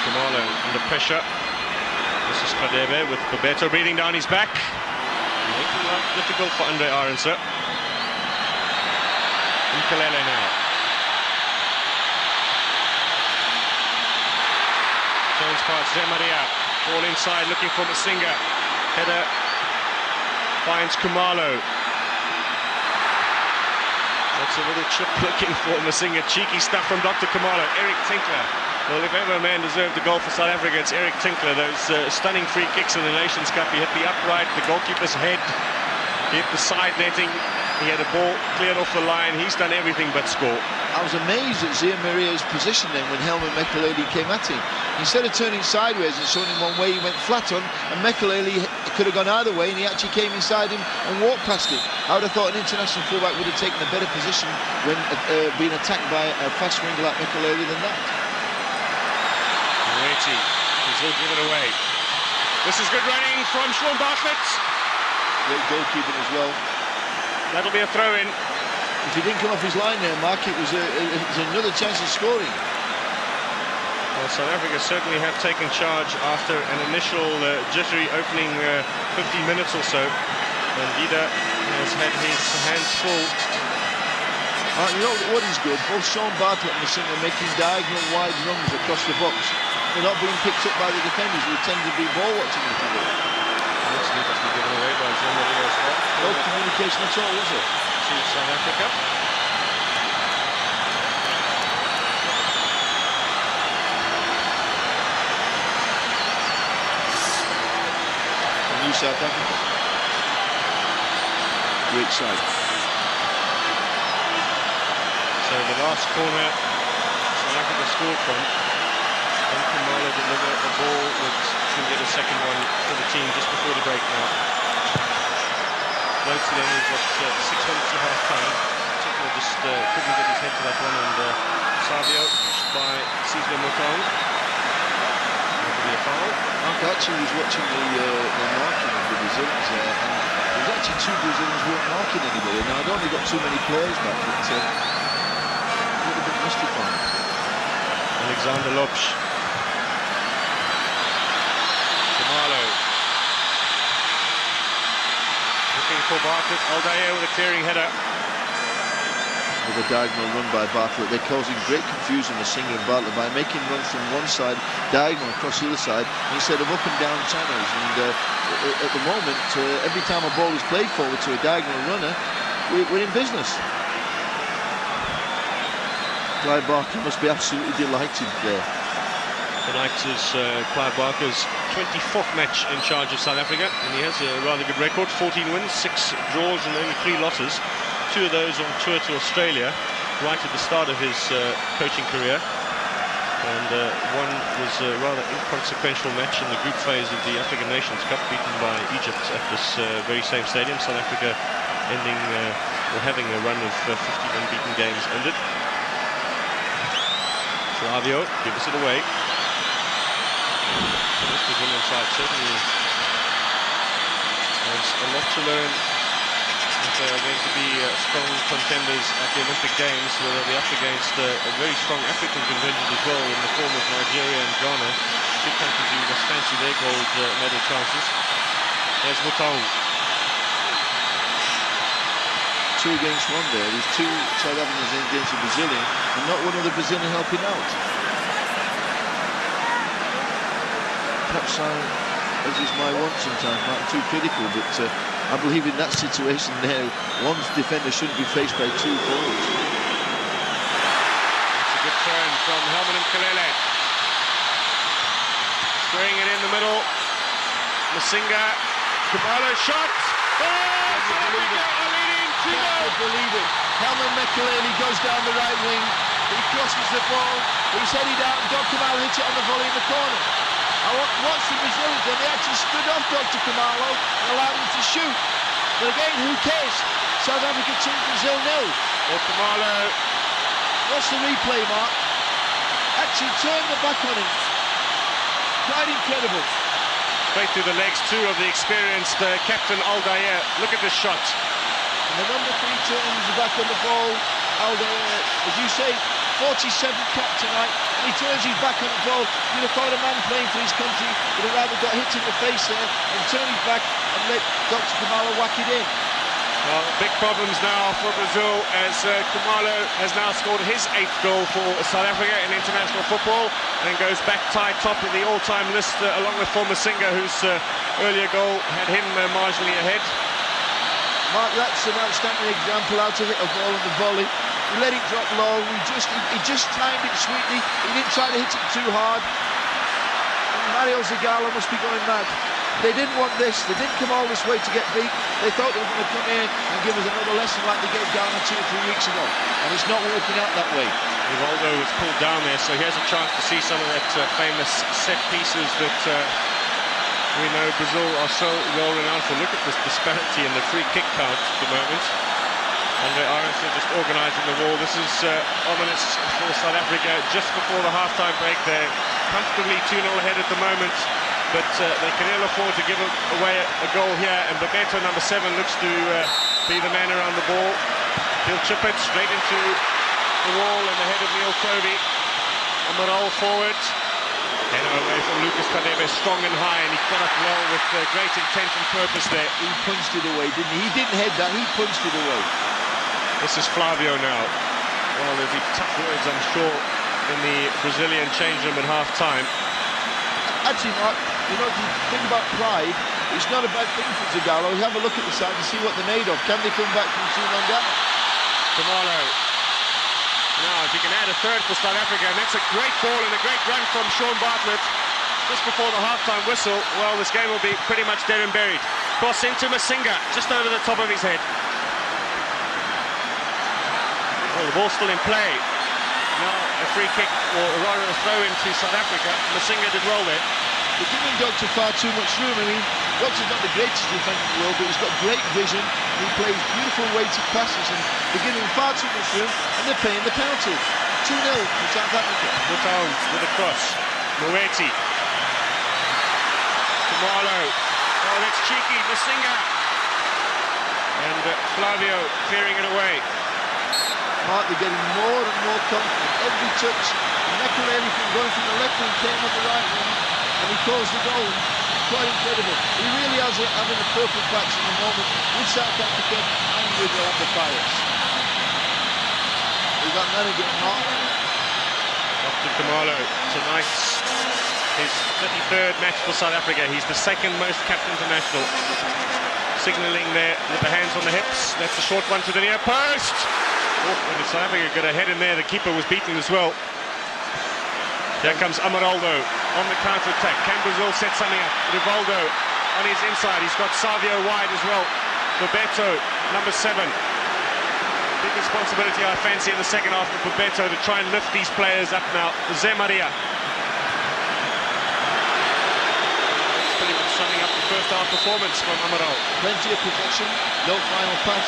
Khumalo under pressure. This is Radebe with Bebeto breathing down his back, making life difficult for Andre Arendse. Mkhalele now. Turns past Zé Maria. Ball inside looking for Masinga. Header finds Khumalo. That's a little chip looking for Masinga. Cheeky stuff from Dr. Khumalo. Eric Tinkler. Well, if ever a man deserved a goal for South Africa, it's Eric Tinkler. Those stunning free kicks in the Nations Cup. He hit the upright, the goalkeeper's head. He hit the side netting. He had a ball cleared off the line. He's done everything but score. I was amazed at Zé Maria's position then when Helman Mkhalele came at him. Instead of turning sideways and showing him one way, he went flat on, and Mkhalele could have gone either way, and he actually came inside him and walked past him. I would have thought an international fullback would have taken a better position when being attacked by a fast winger like Mkhalele than that. Moeti, he's all given away. This is good running from Sean Bartlett. Great goalkeeping as well. That'll be a throw-in. If he didn't come off his line there, Mark, it was another chance of scoring. Well, South Africa certainly have taken charge after an initial jittery opening 50 minutes or so. And Dida has had his hands full. You know what is good? Both Sean Bartlett and Masinga are making diagonal wide runs across the box. They're not being picked up by the defenders who tend to be ball watching a little bit. Looks to be given away by Zé as well. No communication at all, was it? To South Africa. New South Africa. Great sight. So the last corner South Africa scored from, and Khumalo deliver a ball that can get a second one for the team just before the break now. Notes then we've got 6 minutes to half time. Tickler just couldn't get his head to that one, and Savio pushed by Sizwe Motong. That'll be a Mark actually was watching the marking of the Brazilians there, and there was actually 2 Brazilians weren't marking anybody. Now, I'd only got too many players back, but a little bit mystified. Alexander Lopes. Khumalo. Looking for Bartlett. Aldair with a clearing header. With a diagonal run by Bartlett, they're causing great confusion with Singer and Bartlett by making runs from one side, diagonal across the other side, instead of up and down channels. And at the moment, every time a ball is played forward to a diagonal runner, we're in business. Clive Barker must be absolutely delighted there. Tonight is Clive Barker's 24th match in charge of South Africa, and he has a rather good record: 14 wins, 6 draws and only 3 losses. 2 of those on tour to Australia right at the start of his coaching career, and one was a rather inconsequential match in the group phase of the African Nations Cup, beaten by Egypt at this very same stadium. South Africa ending or having a run of 50 unbeaten games ended. Flavio gives it away. This Brazilian side certainly has a lot to learn. They are going to be strong contenders at the Olympic Games, where they'll be up against a very strong African contingent as well, in the form of Nigeria and Ghana, 2 countries who must fancy their gold medal chances. There's Mutau. 2 against 1 there. There's 2 South Africans against a Brazilian, and not one of the Brazilian helping out. Perhaps as is my want sometimes, I'm too critical, but I believe in that situation there, one defender shouldn't be faced by 2 forwards. It's a good turn from Helman Mkhalele. Squaring it in the middle. Masinga. Khumalo shot. South Africa are leading 2-0. I believe it. Helman Mkhalele goes down the right wing. He crosses the ball. He's headed out, and Dr. Khumalo hits it on the volley in the corner. What's the Brazilians done? They actually stood off Dr. Khumalo and allowed him to shoot. But again, who cares? South Africa 2, Brazil 0. Well, Khumalo. What's the replay, Mark? Actually turned the back on him. Quite incredible. Straight through the legs, too, of the experienced captain Aldair. Look at this shot. And the number 3 turns the back on the ball. Aldair, as you say, 47th cap tonight, and he turns his back on the ball. You'd have thought a man playing for his country would have rather got hit in the face there and turn his back and let Dr. Khumalo whack it in. Well, big problems now for Brazil, as Khumalo has now scored his 8th goal for South Africa in international football, and goes back tied top of the all-time list along with Masinga, whose earlier goal had him marginally ahead. Mark, that's an outstanding example out of it, a ball on the volley. He let it drop low, he just timed it sweetly, he didn't try to hit it too hard. And Mario Zagallo must be going mad. They didn't want this, they didn't come all this way to get beat. They thought they were going to come in and give us another lesson like they gave Ghana 2 or 3 weeks ago. And it's not working out that way. Rivaldo was pulled down there, so he has a chance to see some of that famous set pieces that we know Brazil are so well renowned for. Look at this disparity in the free kick count at the moment. Andre Aronson just organising the wall. This is ominous for South Africa just before the half-time break. They're comfortably 2-0 ahead at the moment, but they can ill afford to give away a goal here. And Bebeto, number 7, looks to be the man around the ball. He'll chip it straight into the wall in the head of Neil Tovey. On the roll forward. Header away from Lucas Kadebe, strong and high, and he got up well with great intent and purpose there. He punched it away, didn't he? He didn't head that, he punched it away. This is Flavio now. Well, there'll be tough words, I'm sure, in the Brazilian change room at half-time. Actually, Mark, you know, if you think about pride, it's not a bad thing for Zagallo. You have a look at the side to see what they're made of. Can they come back from 2-1 down? Khumalo. Now, if you can add a third for South Africa, and that's a great ball and a great run from Sean Bartlett just before the half-time whistle. Well, this game will be pretty much dead and buried. Cross into Masinga, just over the top of his head. Well, the ball's still in play. Now a free kick, or rather a throw into South Africa. Masinga did well there. They're giving Doctor far too much room. I mean, Doctor's not the greatest defender in the world, but he's got great vision. He plays beautiful weighted passes, and they're giving him far too much room, and they're paying the penalty. 2-0 for South Africa. Mutau with a cross. Moeti. Khumalo. Oh, that's cheeky. Masinga. And Flavio clearing it away. Mark, they're getting more and more confident. Every touch. Mkhalele going from the left wing came on the right wing, and he calls the goal. Quite incredible. He really has having a purple patch in the moment with South Africa and with the Pirates. We've got that again, Mark. Dr. Khumalo tonight, his 33rd match for South Africa. He's the second most capped international. Signalling there with the hands on the hips. That's a short one to the near post. Oh, and South Africa got a head in there. The keeper was beaten as well. Here comes Amaraldo on the counter-attack. Can Brazil set something up? Rivaldo on his inside. He's got Savio wide as well. Bebeto, number 7. Big responsibility, I fancy, in the second half for Bebeto to try and lift these players up now. Jose Maria. That's pretty much summing up the first half performance from Amaral. Plenty of possession, no final pass.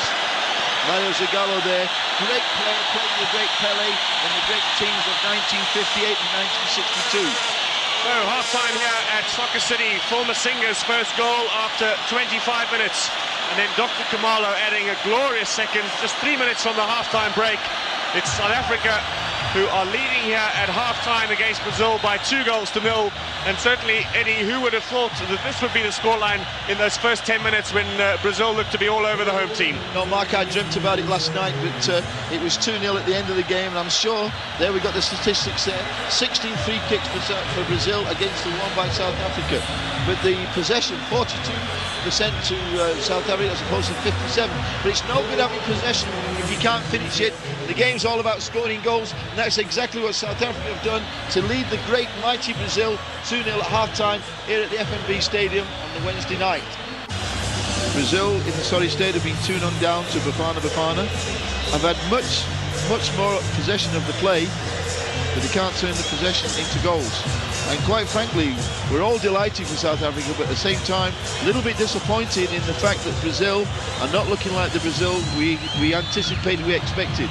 Mario Zagallo there, great player, playing the great Pele and the great teams of 1958 and 1962. So, half-time here at Soccer City for Masinga's first goal after 25 minutes. And then Dr. Khumalo adding a glorious second, just 3 minutes from the half-time break. It's South Africa who are leading here at half-time against Brazil by 2-0. And certainly, Eddie, who would have thought that this would be the scoreline in those first 10 minutes when Brazil looked to be all over the home team? No, Mark, I dreamt about it last night, but it was 2-0 at the end of the game, and I'm sure, there we got the statistics there, 16 free kicks for Brazil against the one by South Africa. But the possession, 42% to South Africa as opposed to 57. But it's no good having possession if you can't finish it. The game's all about scoring goals, and that's exactly what South Africa have done to lead the great, mighty Brazil 2-0 at half-time here at the FNB Stadium on the Wednesday night. Brazil in the sorry state have been 2-0 down to Bafana Bafana. Have had much more possession of the play, but they can't turn the possession into goals. And quite frankly, we're all delighted for South Africa, but at the same time, a little bit disappointed in the fact that Brazil are not looking like the Brazil we anticipated, we expected.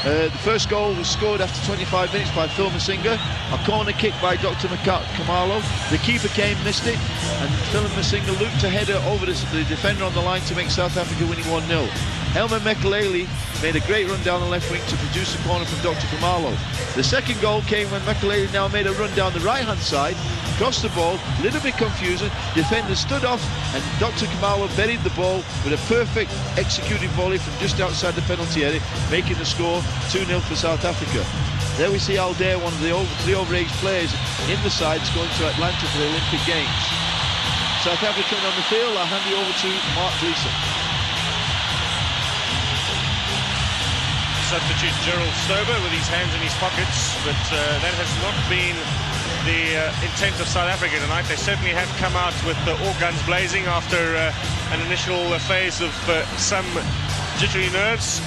The first goal was scored after 25 minutes by Phil Masinga, a corner kick by Dr. Khumalo. The keeper came, missed it, and Phil Masinga looped a header over the defender on the line to make South Africa winning 1-0. Helman Mkhalele made a great run down the left wing to produce a corner from Dr. Khumalo. The second goal came when Mkhalele now made a run down the right-hand side, crossed the ball, a little bit confusing, defender stood off, and Dr. Khumalo buried the ball with a perfect executed volley from just outside the penalty area, making the score 2-0 for South Africa. There we see Aldair, one of the three overage players in the sides, going to Atlanta for the Olympic Games. South African on the field, I'll hand you over to Mark Gleeson. Substitute Gerald Stober with his hands in his pockets, but that has not been the intent of South Africa tonight. They certainly have come out with all guns blazing after an initial phase of some jittery nerves.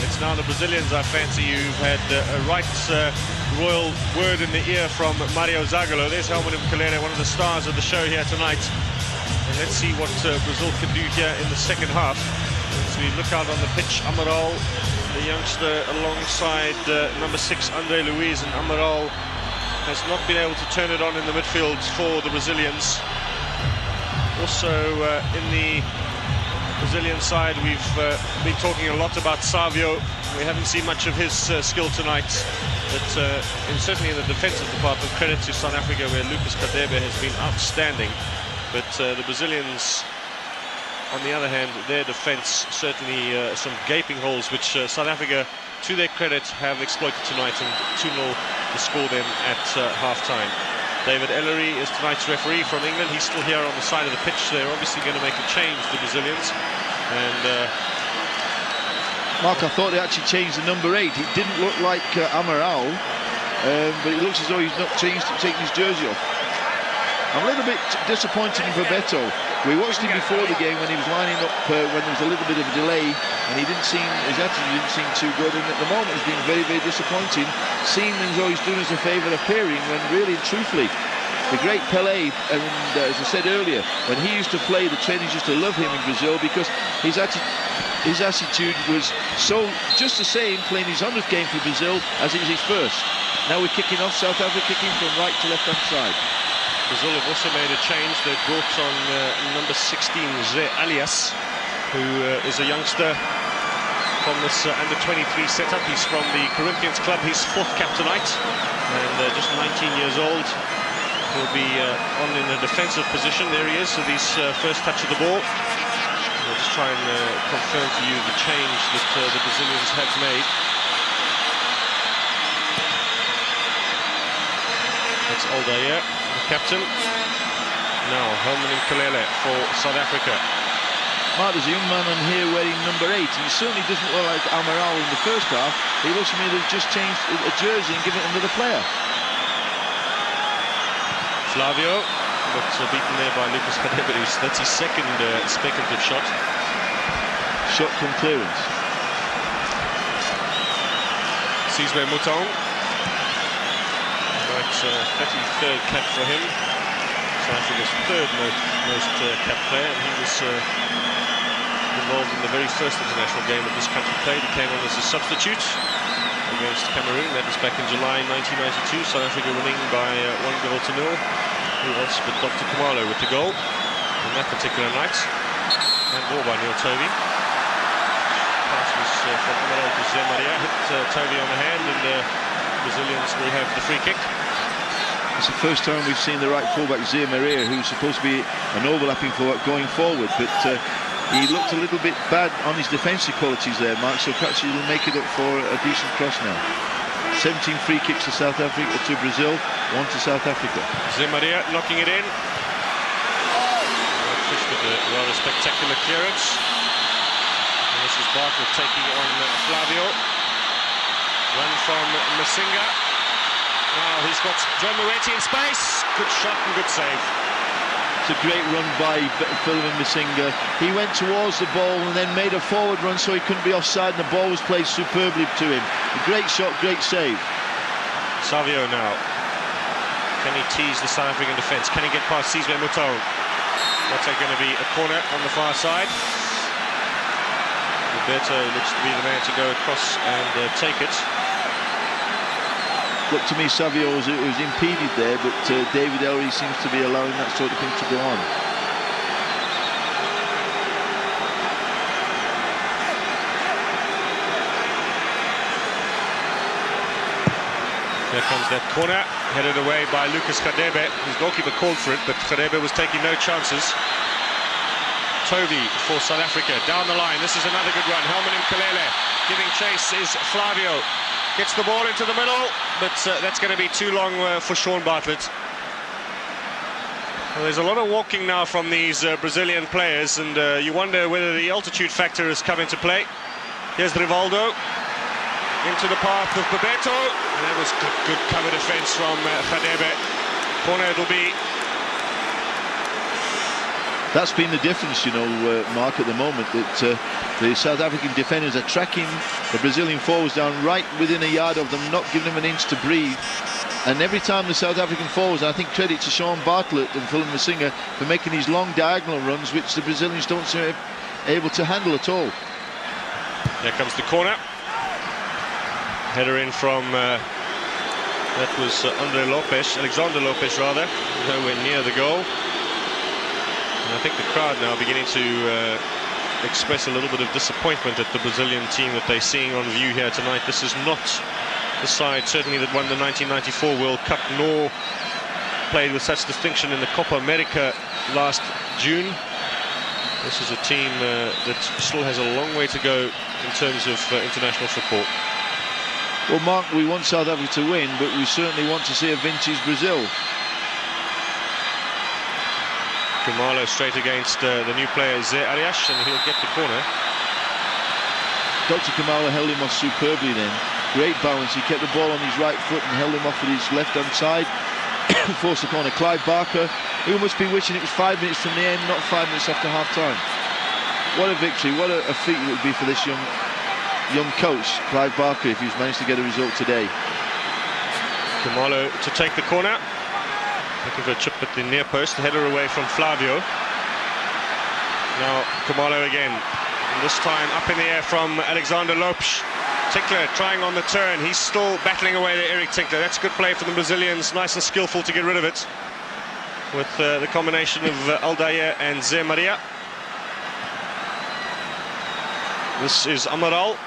It's now the Brazilians, I fancy. You've had a right royal word in the ear from Mario Zagallo. There's Helman Mkhalele, one of the stars of the show here tonight. And let's see what Brazil can do here in the second half. As we look out on the pitch, Amaral, the youngster, alongside number 6, Andre Luiz, and Amaral has not been able to turn it on in the midfield for the Brazilians. Also in the Brazilian side, we've been talking a lot about Savio. We haven't seen much of his skill tonight, but certainly in the defensive department, credit to South Africa, where Lucas Kadebe has been outstanding. But the Brazilians, on the other hand, their defence, certainly some gaping holes, which South Africa, to their credit, have exploited tonight, and 2-0 to score them at half-time. David Ellery is tonight's referee from England. He's still here on the side of the pitch. They're obviously going to make a change, the Brazilians. And Mark, I thought they actually changed the number 8. It didn't look like Amaral, but it looks as though he's not changed to take his jersey off. I'm a little bit disappointed in Bebeto. We watched him before the game when he was lining up when there was a little bit of a delay, and his attitude didn't seem too good, and at the moment it's been very, very disappointing, seeing as though he's doing us a favour appearing, when really and truthfully, the great Pelé, and as I said earlier, when he used to play, the trainers used to love him in Brazil because his attitude was so just the same playing his 100th game for Brazil as it was his first. Now we're kicking off, South Africa kicking from right to left-hand side. Brazil have also made a change. They've brought on number 16, Zé Alias, who is a youngster from this under-23 setup. He's from the Corinthians club. He's 4th cap tonight, and just 19 years old. He'll be on in a defensive position. There he is, so his first touch of the ball. I'll just try and confirm to you the change that the Brazilians have made. That's Aldair, the captain. Now Helman Mkhalele for South Africa. Mark, there's a young man on here wearing number 8, and he certainly doesn't look like Amaral in the first half. He looks to me they've just changed a jersey and given it another player. Flavio, but beaten there by Lucas Khadebe, who's 32nd speculative shot. Shot from clearance. Sizwe Mouton. That's 33rd cap for him. South Africa's 3rd most capped player, and he was involved in the very first international game that this country played. He came on as a substitute against Cameroon. That was back in July 1992. South Africa winning by 1-0. Who else but Dr. Khumalo with the goal on that particular night. And ball by Neil Tovey. Pass was from Amaral to Zé Maria. Hit Tovey on the hand, and the Brazilians will have the free kick. It's the first time we've seen the right fullback Zé Maria, who's supposed to be an overlapping fullback going forward, but he looked a little bit bad on his defensive qualities there, Mark, so perhaps he'll make it up for a decent cross now. 17 free kicks to South Africa, to Brazil, 1 to South Africa. Zé Maria knocking it in. Fish with a rather spectacular clearance. And this is Bartlett taking on Flavio. Run from Masinga. Now he's got John Moretti in space. Good shot and good save. It's a great run by Philemon Masinga. He went towards the ball and then made a forward run so he couldn't be offside, and the ball was played superbly to him. A great shot, great save. Savio now. Can he tease the South African defence? Can he get past Sizwe Mouton? What's that going to be? A corner on the far side. Roberto looks to be the man to go across and take it. Looked to me, Savio was impeded there, but David Ellery seems to be allowing that sort of thing to go on. There comes that corner, headed away by Lucas Khadebe. His goalkeeper called for it, but Khadebe was taking no chances. Tovey for South Africa, down the line. This is another good run. Helman Mkhalele giving chase is Flavio. Gets the ball into the middle, but that's going to be too long for Sean Bartlett. Well, there's a lot of walking now from these Brazilian players, and you wonder whether the altitude factor has come into play. Here's Rivaldo into the path of Bebeto, and that was good cover defence from Khadebe. Corner it'll be. That's been the difference, you know, Mark, at the moment, that the South African defenders are tracking the Brazilian forwards down right within a yard of them, not giving them an inch to breathe. And every time the South African forwards, and I think credit to Sean Bartlett and Philemon Masinga for making these long diagonal runs, which the Brazilians don't seem able to handle at all. There comes the corner. Header in from, that was Alexander Lopez rather, nowhere near the goal. And I think the crowd now beginning to express a little bit of disappointment at the Brazilian team that they're seeing on view here tonight. This is not the side, certainly, that won the 1994 World Cup, nor played with such distinction in the Copa America last June. This is a team that still has a long way to go in terms of international football. Well, Mark, we want South Africa to win, but we certainly want to see a vintage Brazil. Khumalo straight against the new player Zé Arias, and he'll get the corner. Dr. Khumalo held him off superbly then. Great balance. He kept the ball on his right foot and held him off with his left-hand side. Forced the corner. Clive Barker, who must be wishing it was 5 minutes from the end, not 5 minutes after half-time. What a victory. What a feat it would be for this young coach, Clive Barker, if he's managed to get a result today. Khumalo to take the corner. Looking for a chip at the near post. Header away from Flavio. Now Khumalo again. And this time up in the air from Alexander Lopes. Tinkler trying on the turn. He's still battling away there, Eric Tinkler. That's good play for the Brazilians. Nice and skillful to get rid of it. with the combination of Aldair and Zé Maria. This is Amaral.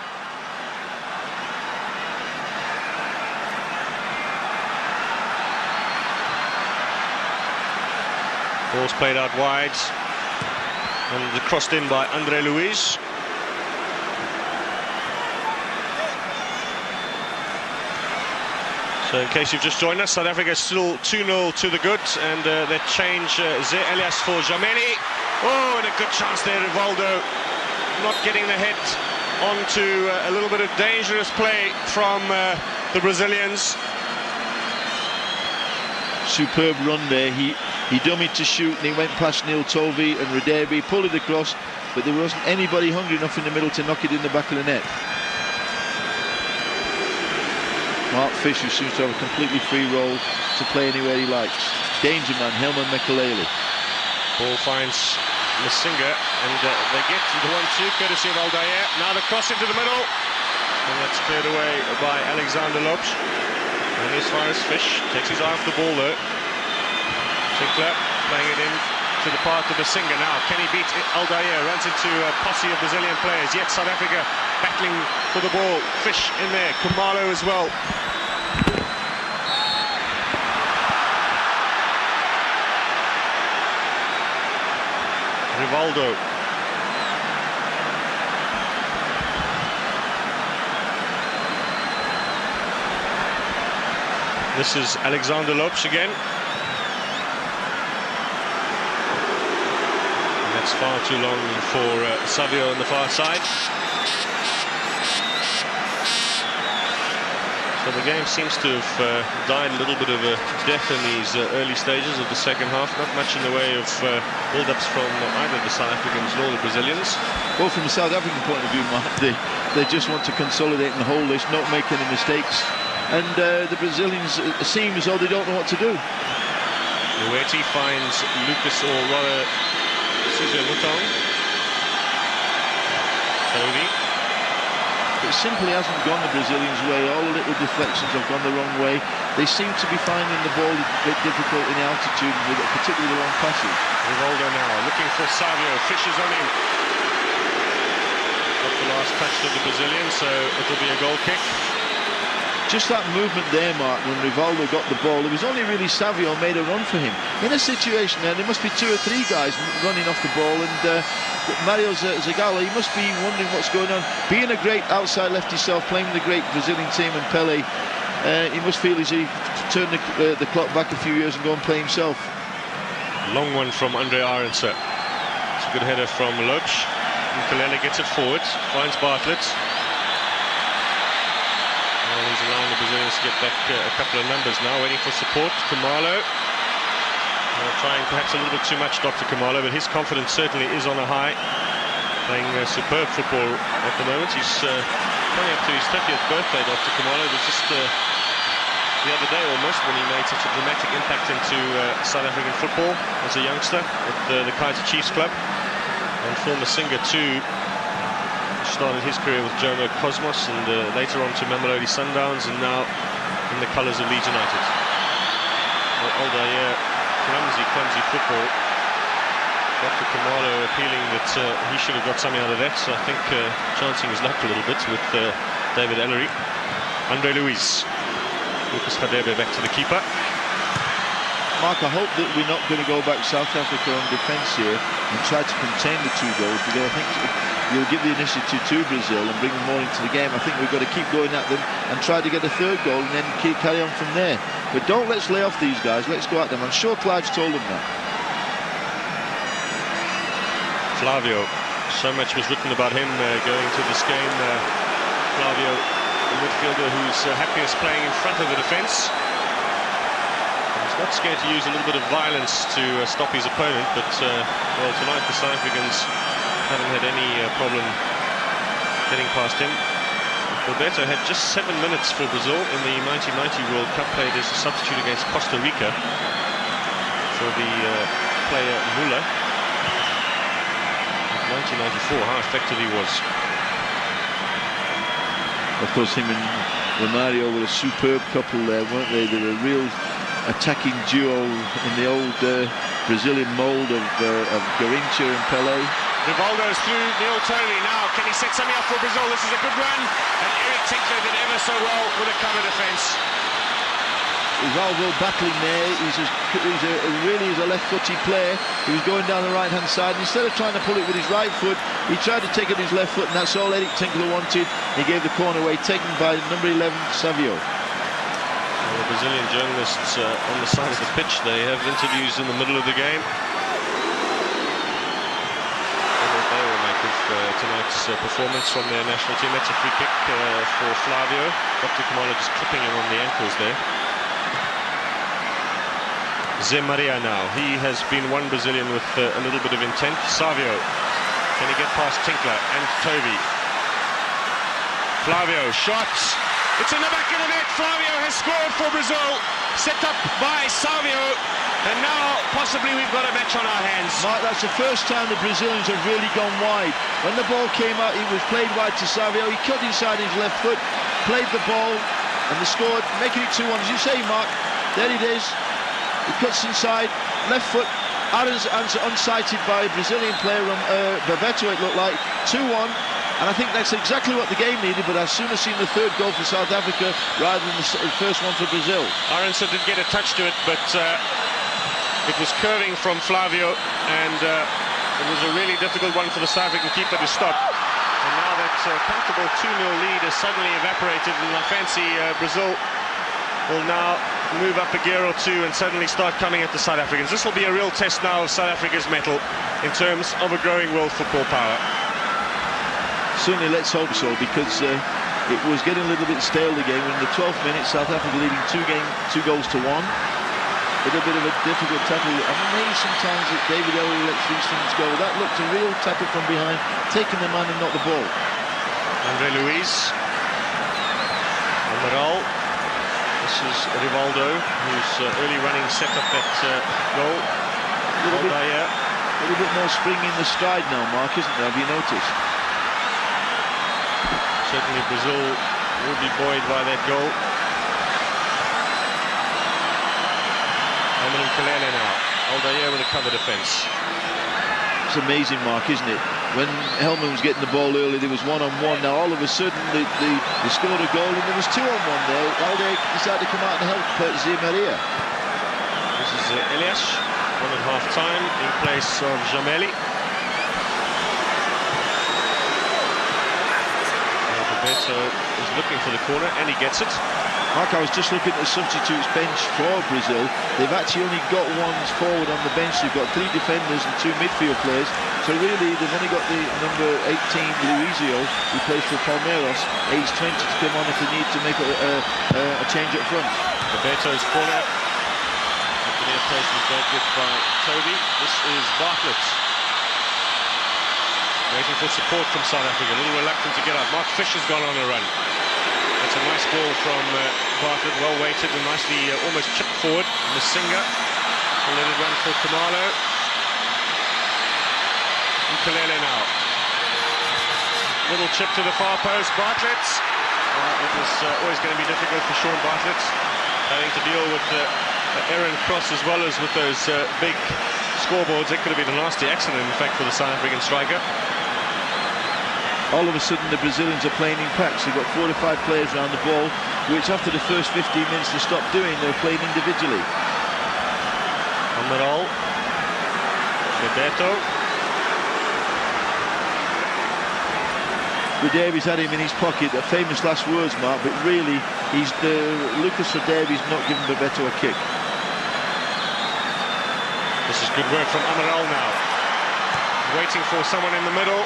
Ball's played out wide and crossed in by Andre Luiz. So in case you've just joined us, South Africa still 2-0 to the good, and they change Zé Elias for Jameni. Oh, and a good chance there, Rivaldo not getting the head onto a little bit of dangerous play from the Brazilians. Superb run there. He dummied to shoot and he went past Neil Tovey and Radebe, pulled it across, but there wasn't anybody hungry enough in the middle to knock it in the back of the net. Mark Fish, who seems to have a completely free role to play anywhere he likes. Danger man, Helman Mkhalele. Ball finds Masinga, and they get the 1-2 courtesy of Aldair. Now the cross into the middle, and that's cleared away by Alexander Lopes. And as far as Fish takes his eye off the ball though. Sinclair playing it in to the path of Masinga. Now can he beat Aldair? Runs into a posse of Brazilian players. Yet South Africa battling for the ball. Fish in there, Khumalo as well. Rivaldo. This is Alexander Lopes again. And that's far too long for Savio on the far side. So the game seems to have died a little bit of a death in these early stages of the second half. Not much in the way of build-ups from either the South Africans nor the Brazilians. Well, from the South African point of view, Mark, they just want to consolidate and hold this, not make any mistakes. And the Brazilians seem as though they don't know what to do. Lueti finds Lucas, or rather Cesar Mutong. Tony. It simply hasn't gone the Brazilians' way. All the little deflections have gone the wrong way. They seem to be finding the ball a bit difficult in altitude, with particularly the long passes. Rivaldo now looking for Savio. Fishes on him. Got the last touch to the Brazilians, so it'll be a goal kick. Just that movement there, Mark, when Rivaldo got the ball, it was only really Savio made a run for him. In a situation there must be 2 or 3 guys running off the ball, and Mario Zagallo, he must be wondering what's going on. Being a great outside left himself, playing with the great Brazilian team and Pelé, he must feel as he turned the clock back a few years and go and play himself. Long one from Andre Arendse. It's a good header from Lopes. Mkhalele gets it forward, finds Bartlett. He's allowing the Brazilians to get back a couple of numbers now, waiting for support. Khumalo trying perhaps a little bit too much, Dr. Khumalo, but his confidence certainly is on a high. Playing superb football at the moment. He's coming up to his 30th birthday, Dr. Khumalo. It was just the other day almost when he made such a dramatic impact into South African football as a youngster with the Kaizer Chiefs club. And Phil Masinga too started his career with Jomo Cosmos, and later on to Mamelodi Sundowns, and now in the colours of Leeds United. Aldair, clumsy football. Dr. Khumalo appealing that he should have got something out of that, so I think chancing his luck a little bit with David Ellery. Andre Luiz. Lucas Radebe back to the keeper. Mark, I hope that we're not going to go back South Africa on defence here and try to contain the 2 goals, because I think you'll give the initiative to Brazil and bring them more into the game. I think we've got to keep going at them and try to get a 3rd goal and then carry on from there. But don't let's lay off these guys, let's go at them. I'm sure Clive's told them that. Flavio, so much was written about him going into this game. Flavio, the midfielder who's happiest playing in front of the defence. He's not scared to use a little bit of violence to stop his opponent, but well, tonight the South Africans haven't had any problem getting past him. Roberto had just 7 minutes for Brazil in the 1990 World Cup, played as a substitute against Costa Rica for the player Muller. 1994, how effective he was. Of course, him and Romario were a superb couple there, weren't they? They were real attacking duo in the old Brazilian mould of Garrincha and Pelé. Rivaldo's through Neil Tony now. Can he set something up for Brazil? This is a good run. And Eric Tinkler did ever so well with a cover defence. Rivaldo battling there. He's really is a left-footed player. He was going down the right-hand side. Instead of trying to pull it with his right foot, he tried to take it with his left foot, and that's all Eric Tinkler wanted. He gave the corner away, taken by number 11, Savio. Well, the Brazilian journalists on the side of the pitch, they have interviews in the middle of the game. Tonight's performance from their national team. That's a free kick for Flavio. Dr. Khumalo just clipping him on the ankles there. Zé Maria now. He has been one Brazilian with a little bit of intent. Savio. Can he get past Tinkler and Toby? Flavio. Shots. It's in the back of the net. Flavio has scored for Brazil. Set up by Savio. And now, possibly, we've got a match on our hands. Mark, that's the first time the Brazilians have really gone wide. When the ball came out, it was played wide to Savio. He cut inside his left foot, played the ball, and they scored, making it 2-1. As you say, Mark, there it is. He cuts inside, left foot, unsighted by a Brazilian player, Bebeto, it looked like. 2-1. And I think that's exactly what the game needed, but I've sooner seen the third goal for South Africa rather than the first one for Brazil. Aronson did get a touch to it, but it was curving from Flavio, and it was a really difficult one for the South African keeper to stop. And now that comfortable 2-0 lead has suddenly evaporated, and I fancy Brazil will now move up a gear or two and suddenly start coming at the South Africans. This will be a real test now of South Africa's mettle in terms of a growing world football power. Certainly, let's hope so, because it was getting a little bit stale, the game. In the 12th minute, South Africa leading 2 goals to 1. With a bit of a difficult tackle. I'm amazed sometimes that David Ellery lets these things go. That looked a real tackle from behind, taking the man and not the ball. Andre Luiz. Amaral. This is Rivaldo, whose early running set up that goal. A little bit more spring in the stride now, Mark, isn't there? Have you noticed? Certainly Brazil will be buoyed by that goal. Helman Mkhalele now. Aldair with a cover defence. It's amazing, Mark, isn't it? When Helman was getting the ball early, there was 1-on-1. Now all of a sudden they scored a goal and there was 2-on-1 there. Aldair decided to come out and help Zé Maria. This is Elias, one at half-time in place of Jameli. Bebeto is looking for the corner and he gets it. Mark, I was just looking at the substitutes bench for Brazil. They've actually only got one forward on the bench. They've got 3 defenders and 2 midfield players. So really, they've only got the number 18, Luizio, who plays for Palmeiras, age 20, to come on if they need to make a change up front. Bebeto's corner. The near post was dealt with by Toby. This is Bartlett. Waiting for support from South Africa. A little reluctant to get up. Mark Fisher's gone on a run. It's a nice ball from Bartlett, well weighted and nicely almost chipped forward. Masinga will let it run for Khumalo. Mkhalele now. Little chip to the far post. Bartlett. It was always going to be difficult for Sean Bartlett, having to deal with the errant cross as well as with those big scoreboards. It could have been a nasty accident, in fact, for the South African striker. All of a sudden the Brazilians are playing in packs. They've got 4 or 5 players around the ball, which after the first 15 minutes they stopped doing. They're playing individually. Amaral. Bebeto. Davies had him in his pocket. The famous last words, Mark, but really Lucas Davies not giving Bebeto a kick. This is good work from Amaral now. Waiting for someone in the middle.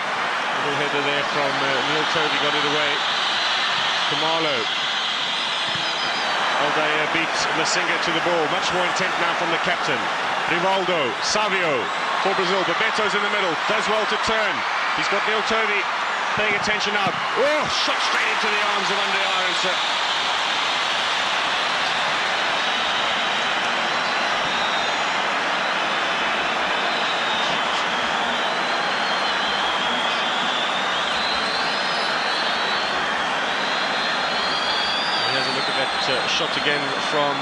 Little header there from Neil Toby, got it away. Khumalo. Aldair beats Masinga to the ball. Much more intent now from the captain. Rivaldo, Savio for Brazil. Bebeto's in the middle. Does well to turn. He's got Neil Toby paying attention out. Oh, shot straight into the arms of Andre Aronson. shot again from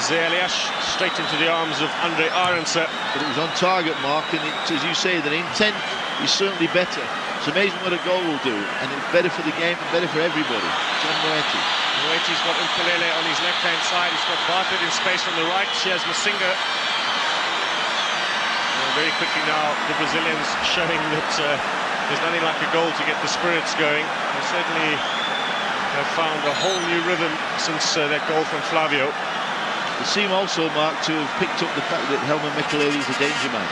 Zeliash, straight into the arms of Andre Arendse. But it was on target, Mark, and as you say, the intent is certainly better. It's amazing what a goal will do, and it's better for the game and better for everybody. John Moeti. Moeti's got Mkhalele on his left-hand side. He's got Bartlett in space from the right. Here's Masinga. Very quickly now, the Brazilians showing that there's nothing like a goal to get the spirits going. They certainly have found a whole new rhythm since that goal from Flavio. They seem also, Mark, to have picked up the fact that Helman Mkhalele is a danger man.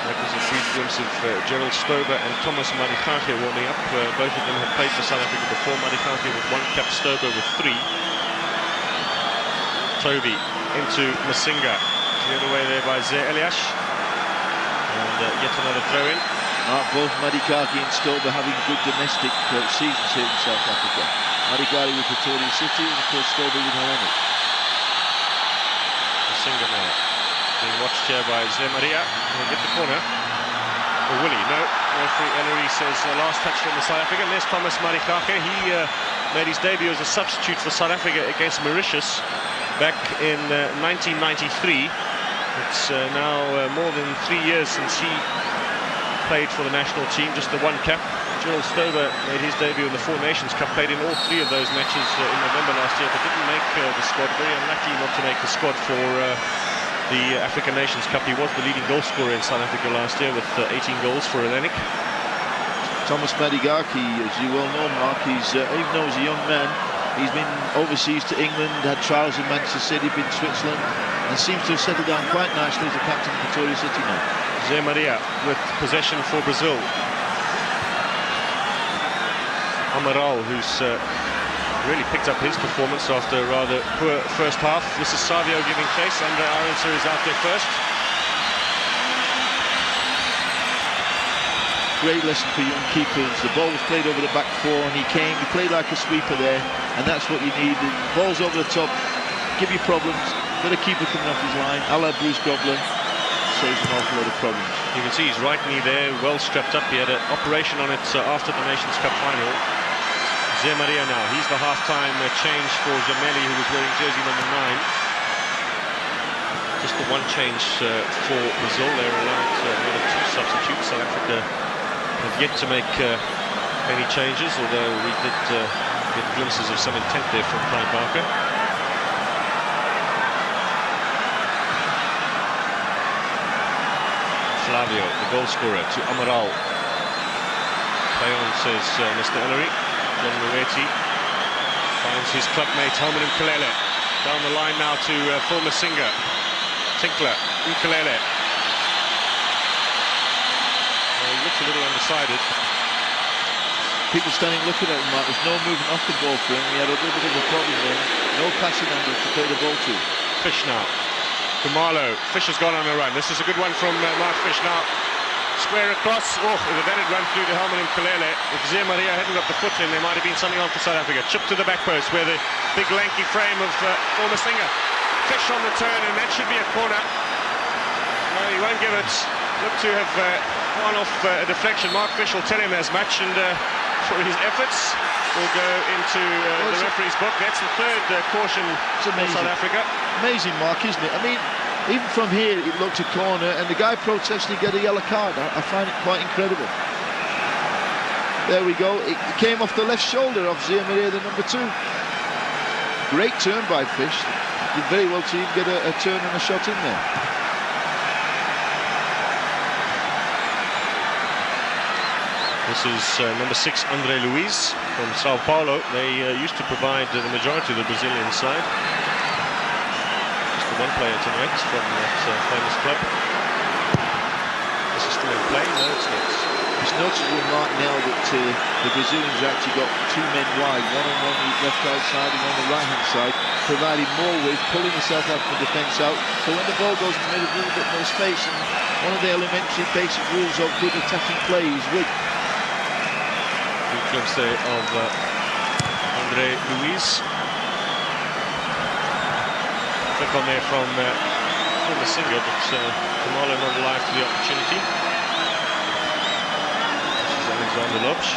That was a brief glimpse of Gerald Stober and Thomas Marikake warming up. Both of them have played for South Africa before. Marikake with 1 cap, Stober with 3. Toby into Masinga. Cleared away there by Eliash. And yet another throw-in. Both Marikake and Stober having good domestic seasons here in South Africa. Marikake with Pretoria City and of course Stober with Hellenic. Masinga now being watched here by Zé Maria. Will get the corner. Or will he? No. Referee Ellery says last touch from the South African. There's Thomas Marikake. He made his debut as a substitute for South Africa against Mauritius back in 1993. It's now more than 3 years since he played for the national team, just the 1 cap. Gerald Stober made his debut in the Four Nations Cup, played in all 3 of those matches in November last year, but didn't make the squad. Very unlucky not to make the squad for the African Nations Cup. He was the leading goal scorer in South Africa last year with 18 goals for Hellenic. Thomas Marikake, as you well know, Mark, he's even though he's a young man, he's been overseas to England, had trials in Manchester City, been to Switzerland, and seems to have settled down quite nicely as the captain of Pretoria City now. Zé Maria with possession for Brazil. Amaral, who's really picked up his performance after a rather poor first half. This is Savio giving chase. Andre Arendse is out there first. Great lesson for young keepers. The ball was played over the back 4 and he played like a sweeper there, and that's what you need. The ball's over the top, give you problems. Got a keeper coming off his line, a la Bruce Goblin. Saves an awful lot of problems. You can see his right knee there, well strapped up. He had an operation on it after the Nations Cup final. Zé Maria now, he's the half-time change for Jameli, who was wearing jersey number 9. Just the 1 change for Brazil. They're allowed another 2 substitutes. South Africa have yet to make any changes, although we did get glimpses of some intent there from Clyde Barker. Flavio, the goal scorer, to Amaral. Play on, says Mr. Ellery. John Moeti finds his clubmate Helman Mkhalele. Down the line now to Phil Masinga. Tinkler, Mkhalele. He looks a little undecided. People standing looking at him, Mark. There's no movement off the ball for him. He had a little bit of a problem there. No passing angle to play the ball to. Fish now. Khumalo. Fish has gone on a run. This is a good one from Mark Fish now. Square across. Oh, if that had run through to Helman Mkhalele, if Zé Maria hadn't got the foot in, there might have been something on for South Africa. Chip to the back post where the big lanky frame of Masinga. Fish on the turn, and that should be a corner. No, he won't give it. Look to have gone off a deflection. Mark Fish will tell him as much, and for his efforts will go into the referee's book. That's the 3rd caution for South Africa. Amazing, Mark, isn't it? I mean, even from here, it looked a corner, and the guy protesting get a yellow card. I find it quite incredible. There we go. It came off the left shoulder of Zé Maria, the number 2. Great turn by Fish. Did very well to even get a turn and a shot in there. This is number 6, Andre Luiz from Sao Paulo. They used to provide the majority of the Brazilian side. Just the 1 player tonight from that famous club. This is still in play. No, it's not. It's noticeable, Mark, now that the Brazilians have actually got 2 men wide, one on the left-hand side and on the right-hand side, providing more width, pulling the South African defence out. So when the ball goes in, there's a little bit more space. And one of the elementary basic rules of good attacking play is width. Good glimpse there of Andre Luiz. Flick on there from Masinga, but Khumalo not alive to the opportunity. Alexander Lopes.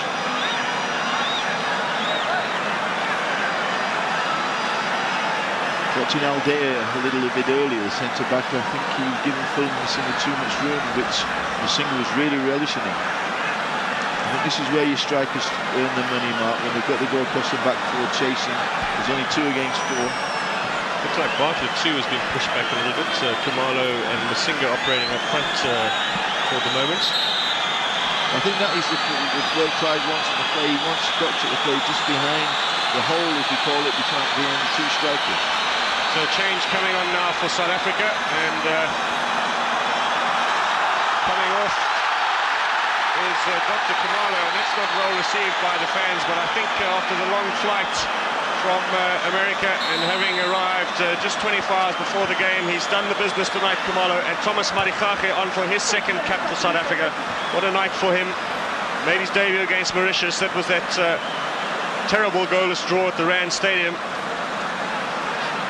Watching Aldea a little bit earlier, the centre-back, I think he was giving Phil Masinga too much room, which Masinga was really relishing in. I think this is where your strikers earn the money, Mark, when they've got to go across the back forward chasing. There's only 2 against 4. Looks like Bartlett too has been pushed back a little bit. Khumalo and Masinga operating up front for the moment. I think that is the way Clive wants him to play. He wants Doctor to play just behind the hole, if we call it, behind the 2 strikers. So change coming on now for South Africa, and coming off is Dr. Khumalo, and that's not well received by the fans, but I think after the long flight from America and having arrived just 24 hours before the game, he's done the business tonight, Khumalo, and Thomas Marikake on for his 2nd cap for South Africa. What a night for him. Made his debut against Mauritius. That was that terrible goalless draw at the Rand Stadium.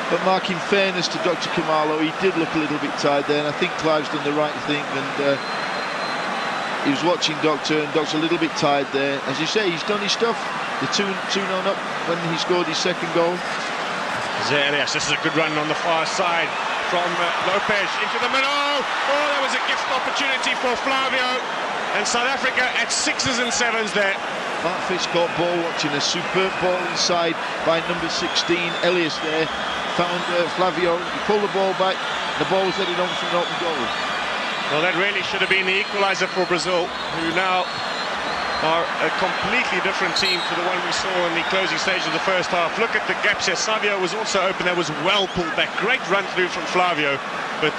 But Mark, in fairness to Dr. Khumalo, he did look a little bit tired there, and I think Clive's done the right thing, and he was watching Doctor, and Doctor's a little bit tired there. As you say, he's done his stuff. The 2-0 up when he scored his 2nd goal. Yes, this is a good run on the far side from Lopez into the middle. Oh, that was a gift opportunity for Flavio, and South Africa at 6s and 7s there. Mark Fish caught ball watching, a superb ball inside by number 16, Elias there. Found Flavio, he pulled the ball back, the ball was headed on for an open goal. Well, that really should have been the equaliser for Brazil, who now are a completely different team to the one we saw in the closing stage of the first half. Look at the gaps here. Savio was also open, that was well pulled back. Great run through from Flavio, but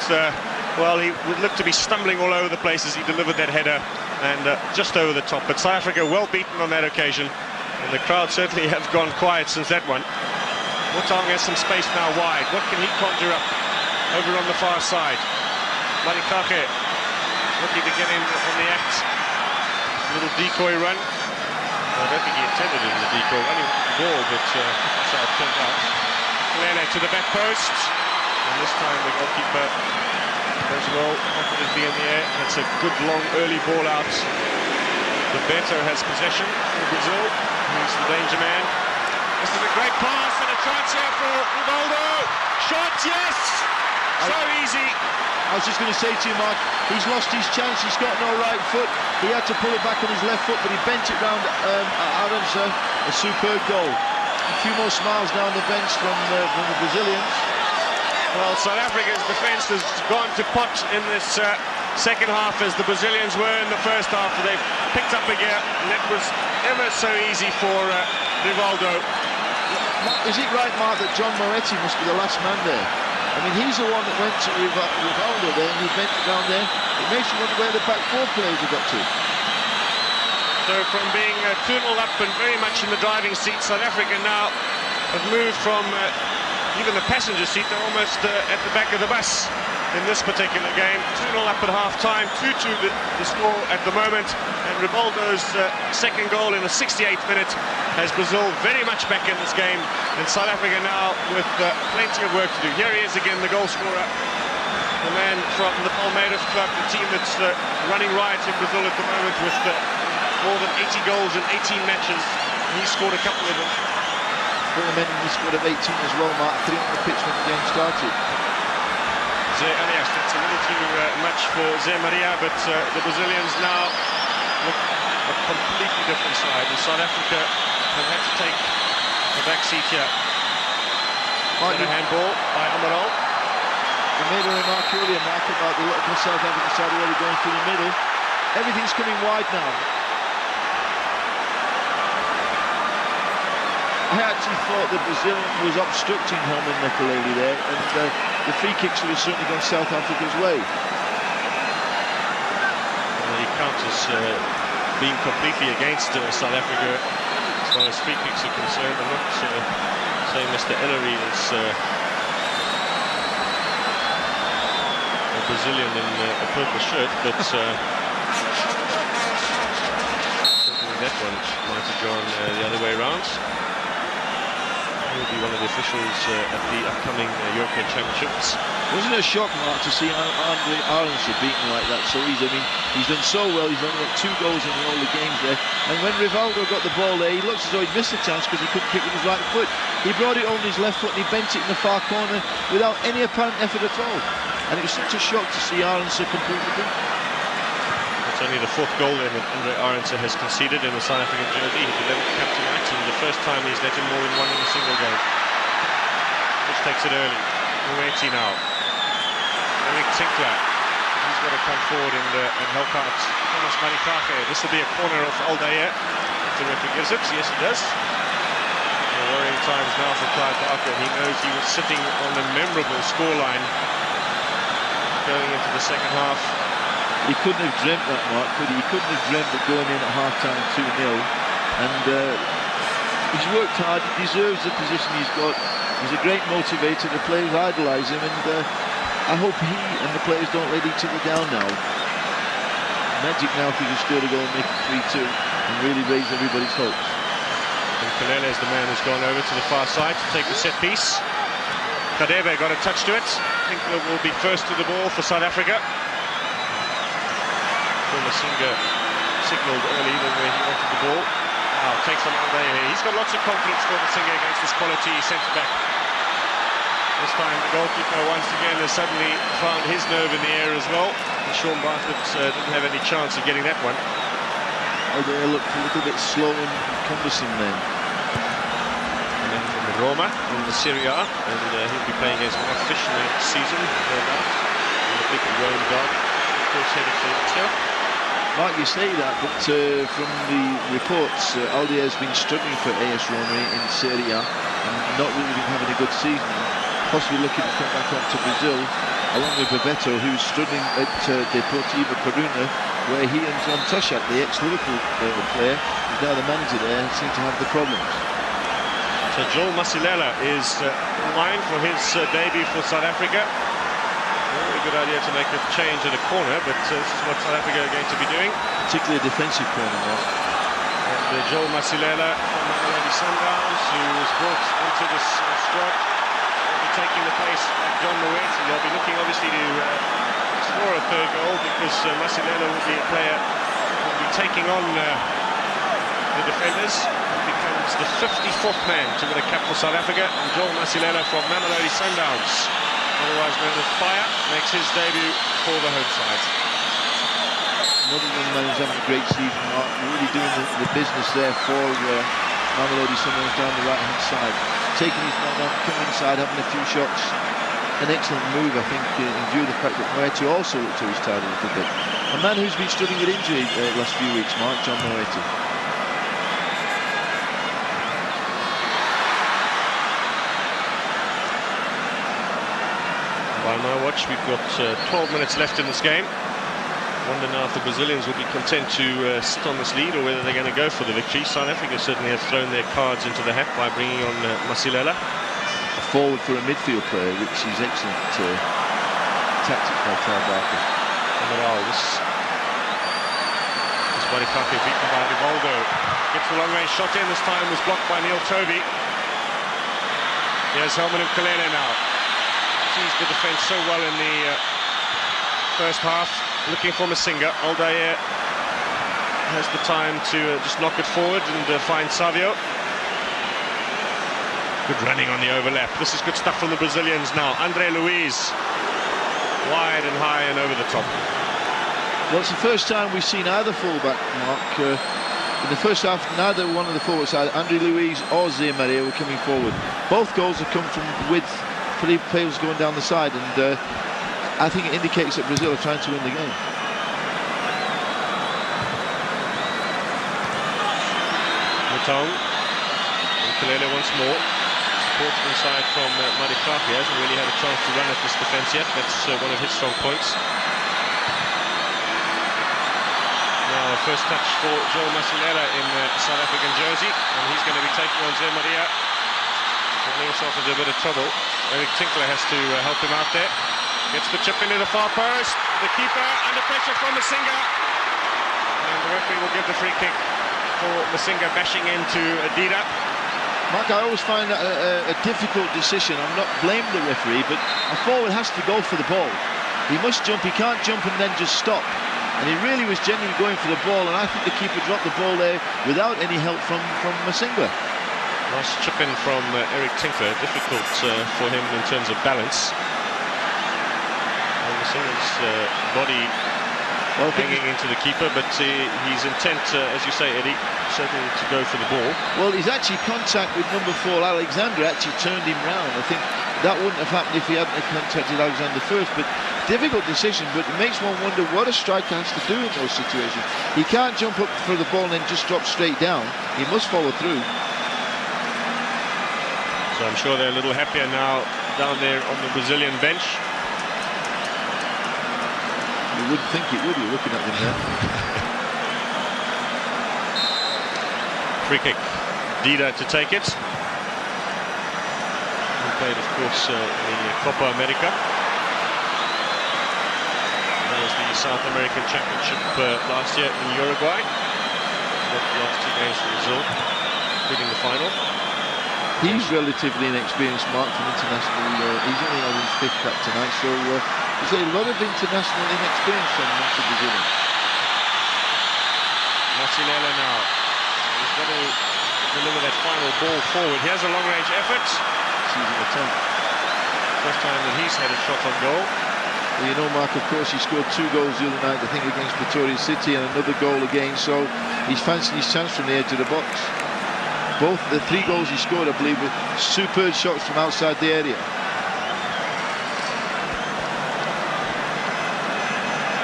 well, he looked to be stumbling all over the place as he delivered that header, and just over the top. But South Africa well beaten on that occasion, and the crowd certainly have gone quiet since that one. Motang has some space now wide. What can he conjure up over on the far side? Marikake looking to get in on the act. A little decoy run. I don't think he intended it in the decoy run. He wanted the ball, but that's how it turned out. Lele to the back post, and this time the goalkeeper goes well, confidently in the air. That's a good long early ball out. The better has possession for Brazil. He's the danger man. This is a great pass and a chance here for Rivaldo. Shot, yes! So easy. I was just going to say to you, Mark, he's lost his chance. He's got no right foot. He had to pull it back on his left foot, but he bent it round Adams. A superb goal. A few more smiles down the bench from the Brazilians. Well, South Africa's defence has gone to pot in this second half, as the Brazilians were in the first half. They've picked up a gear, and that was ever so easy for Rivaldo. Is it right, Mark, that John Moretti must be the last man there? I mean, he's the one that went to Rivaldo there, and he bent it down there. It makes you wonder where the back 4 players have got to. So from being 2-0 up and very much in the driving seat, South Africa now have moved from even the passenger seat. They're almost at the back of the bus in this particular game. 2-0 up at half-time, 2-2 the score at the moment, and Rivaldo's 2nd goal in the 68th minute has Brazil very much back in this game, and South Africa now with plenty of work to do. Here he is again, the goal scorer, the man from the Palmeiras club, the team that's running riot in Brazil at the moment with more than 80 goals in 18 matches. He scored a couple of them. He scored at 18 as well, Mark. 3 on the pitch when the game started. Zé Elias, that's a little too much for Zé Maria, but the Brazilians now look a completely different side, and South Africa have had to take the back seat here. A handball by Amaral. We made a remark earlier, Mark, about the South African side already going through the middle. Everything's coming wide now. I actually thought the Brazilian was obstructing Helman Mkhalele there, and the free kicks would have certainly gone South Africa's way. Well, he counts as being completely against South Africa as far as free kicks are concerned. I'm not saying Mr. Ellery is a Brazilian in a purple shirt, but certainly that one might have gone the other way around. will be one of the officials at the upcoming European Championships. Wasn't it a shock, Mark, to see Andre Aronson beaten like that so easy? I mean, he's done so well. He's only got 2 goals in all the games there. And when Rivaldo got the ball there, he looks as though he'd missed the chance because he couldn't kick with his right foot. He brought it over his left foot and he bent it in the far corner without any apparent effort at all. And it was such a shock to see Aronson completely beaten. It's only the 4th goal then that Andre Aronson has conceded in the South African jersey. His 11th cap tonight, and the first time he's let in more than 1 in a single game. Which takes it early. Moeti now. Eric Tinkler. He's got to come forward and help out Thomas Marikake. This will be a corner of Aldair. If the referee gives it, yes it does. Worrying times now for Clive Barker. He knows he was sitting on a memorable scoreline going into the second half. He couldn't have dreamt that, Mark, could he? He couldn't have dreamt of going in at half-time 2-0. And he's worked hard, he deserves the position he's got. He's a great motivator, the players idolise him, and I hope he and the players don't let each other down now. Magic now if he can score a goal and make it 3-2 and really raise everybody's hopes. And Mkhalele is the man who's gone over to the far side to take the set piece. Kadebe got a touch to it. I think that will be first to the ball for South Africa. Masinga signalled early even where he wanted the ball. Now takes on Aldair. He's got lots of confidence for Masinga against this quality centre back. This time the goalkeeper once again has suddenly found his nerve in the air as well. And Sean Bartlett didn't have any chance of getting that one. Aldair looked a little bit slow and cumbersome then. And then from Roma in the Serie A, and he'll be playing against Mark Fish in the next season, no doubt. And the big Rome dog, of course, headed for Lazio. Mark, you say that, but from the reports, Aldair has been struggling for AS Roma in Serie A and not really been having a good season. Possibly looking to come back on to Brazil, along with Bebeto, who's struggling at Deportivo Coruna, where he and John Tuchak, the ex-Liverpool player, who's now the manager there, seem to have the problems. So Joel Masilela is in line for his debut for South Africa. Very good idea to make a change at a corner, but this is what South Africa are going to be doing. Particularly a defensive corner, Mark. And Joel Masilela from Mamelodi Sundowns, who was brought into this squad, will be taking the place of John Moeti. They'll be looking obviously to score a 3rd goal, because Masilela will be a player who will be taking on the defenders. He becomes the 54th man to win a cap for South Africa, and Joel Masilela from Mamelodi Sundowns, otherwise known as Fire, makes his debut for the home side. Another young man who's having a great season, Mark, really doing the business there for Mamelodi Sundowns down the right-hand side. Taking his man on, coming inside, having a few shots. An excellent move, I think, in view of the fact that Moeti also looked to his tired a little bit. A man who's been struggling with injury the last few weeks, Mark, John Moeti. By my watch, we've got 12 minutes left in this game. Wonder now if the Brazilians will be content to sit on this lead, or whether they're going to go for the victory. South Africa certainly have thrown their cards into the hat by bringing on Masilela. A forward for a midfield player, which is excellent tactics by Clive Barker. This Marikake beaten by Rivaldo. Gets the long-range shot in. This time was blocked by Neil Toby. Here's Helman Mkhalele now. Sees the defence so well in the first half. Looking for Masinga. Aldair has the time to just knock it forward and find Savio. Good running on the overlap. This is good stuff from the Brazilians now. Andre Luiz, wide and high and over the top. Well, it's the first time we've seen either fullback, Mark. In the first half, neither one of the forwards, either Andre Luiz or Zé Maria, were coming forward. Both goals have come from width, three players going down the side, and I think it indicates that Brazil are trying to win the game. Mutong. Mkhalele once more. Support inside from Marikake. He hasn't really had a chance to run at this defence yet. That's one of his strong points. Now, first touch for Joel Masilela in South African jersey, and he's going to be taking on Zé Maria. Getting himself into a bit of trouble. Eric Tinkler has to help him out there. Gets the chip into the far post. The keeper under pressure from Masinga. And the referee will give the free kick for Masinga bashing into Adida. Mark, I always find that a difficult decision. I'm not blaming the referee, but a forward has to go for the ball. He must jump. He can't jump and then just stop. And he really was genuinely going for the ball, and I think the keeper dropped the ball there without any help from Masinga. Nice chip in from Eric Tinkler. Difficult for him in terms of balance. And Masinga's body hanging into the keeper, but he's intent, as you say, Eddie, certainly to go for the ball. Well, his actually contact with number 4 Alexander actually turned him round. I think that wouldn't have happened if he hadn't contacted Alexander first. But difficult decision, but it makes one wonder what a striker has to do in those situations. He can't jump up for the ball and then just drop straight down. He must follow through. So I'm sure they're a little happier now down there on the Brazilian bench. You wouldn't think it, would you, looking at them there? Free kick. Dida to take it. He played, of course, in the Copa America. That was the South American Championship last year in Uruguay. Got the last 2 games for Brazil, including the final. He's relatively inexperienced, Mark, from international. He's only on his 5th cap tonight, so there's a lot of international inexperience from the Brazilian. Mkhalele now. He's got to deliver that final ball forward. He has a long-range effort. Season attempt. First time that he's had a shot on goal. Well, you know, Mark, of course, he scored 2 goals the other night, I think, against Pretoria City, and another goal again, so he's fancying his chance from the edge of the box. Both the 3 goals he scored, I believe, were superb shots from outside the area.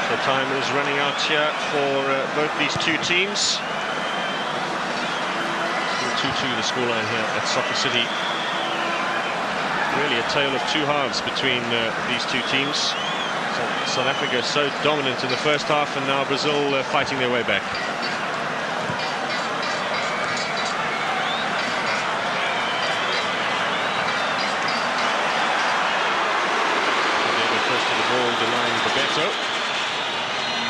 So time is running out here for both these 2 teams. 2-2 the scoreline here at Soccer City. Really a tale of 2 halves between these 2 teams. South Africa so dominant in the first half, and now Brazil fighting their way back. First to the ball, denying Bebeto.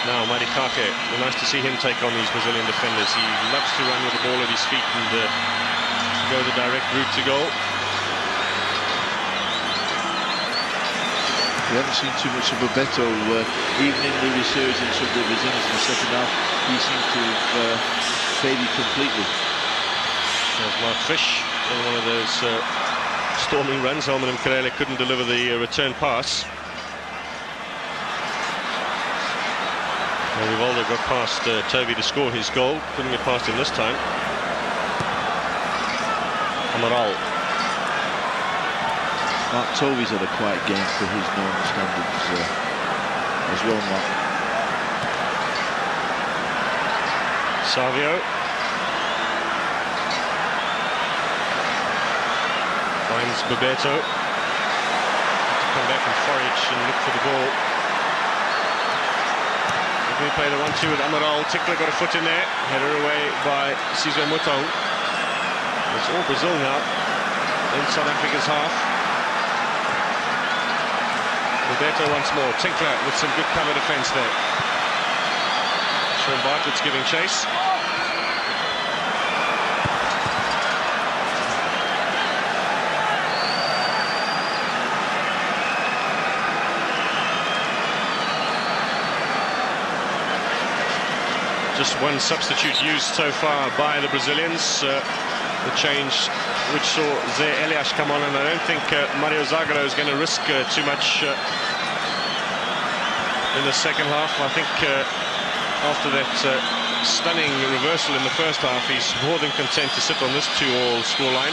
Now Marikake, nice to see him take on these Brazilian defenders. He loves to run with the ball at his feet and go the direct route to goal. We haven't seen too much of Bebeto, even in the resurgence of the Brazilians in the second half. He seems to have faded completely. There's Mark Fish in one of those storming runs. Helman Mkhalele couldn't deliver the return pass. Well, Rivaldo got past Toby to score his goal. Couldn't get past him this time. Amaral. Mark Toby's had a quiet game for his normal standards as well, Mark. Savio. Finds Bebeto. To come back and forage and look for the ball. We play the 1-2 with Amaral. Tickler got a foot in there. Header away by Sizwe Mutong. It's all Brazil now in South Africa's half. Bebeto once more. Tinkler with some good cover defence there. Sean Bartlett's giving chase. Just 1 substitute used so far by the Brazilians. The change which saw Zé Elias come on, and I don't think Mario Zagallo is going to risk too much in the second half. I think after that stunning reversal in the first half, he's more than content to sit on this 2-all scoreline.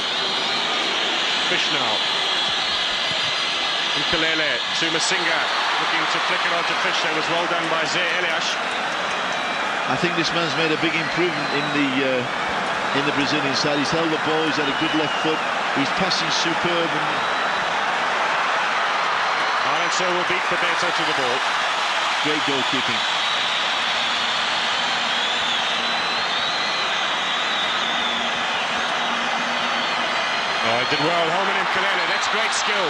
Fish now. Mkhalele to Masinga, looking to flick it onto Fish. That was well done by Zé Elias. I think this man's made a big improvement in the Brazilian side. He's held the ball, he's had a good left foot, he's passing superb. And so will beat Bebeto to the ball. Great goalkeeping. Oh, he did well, Helman Mkhalele. That's great skill.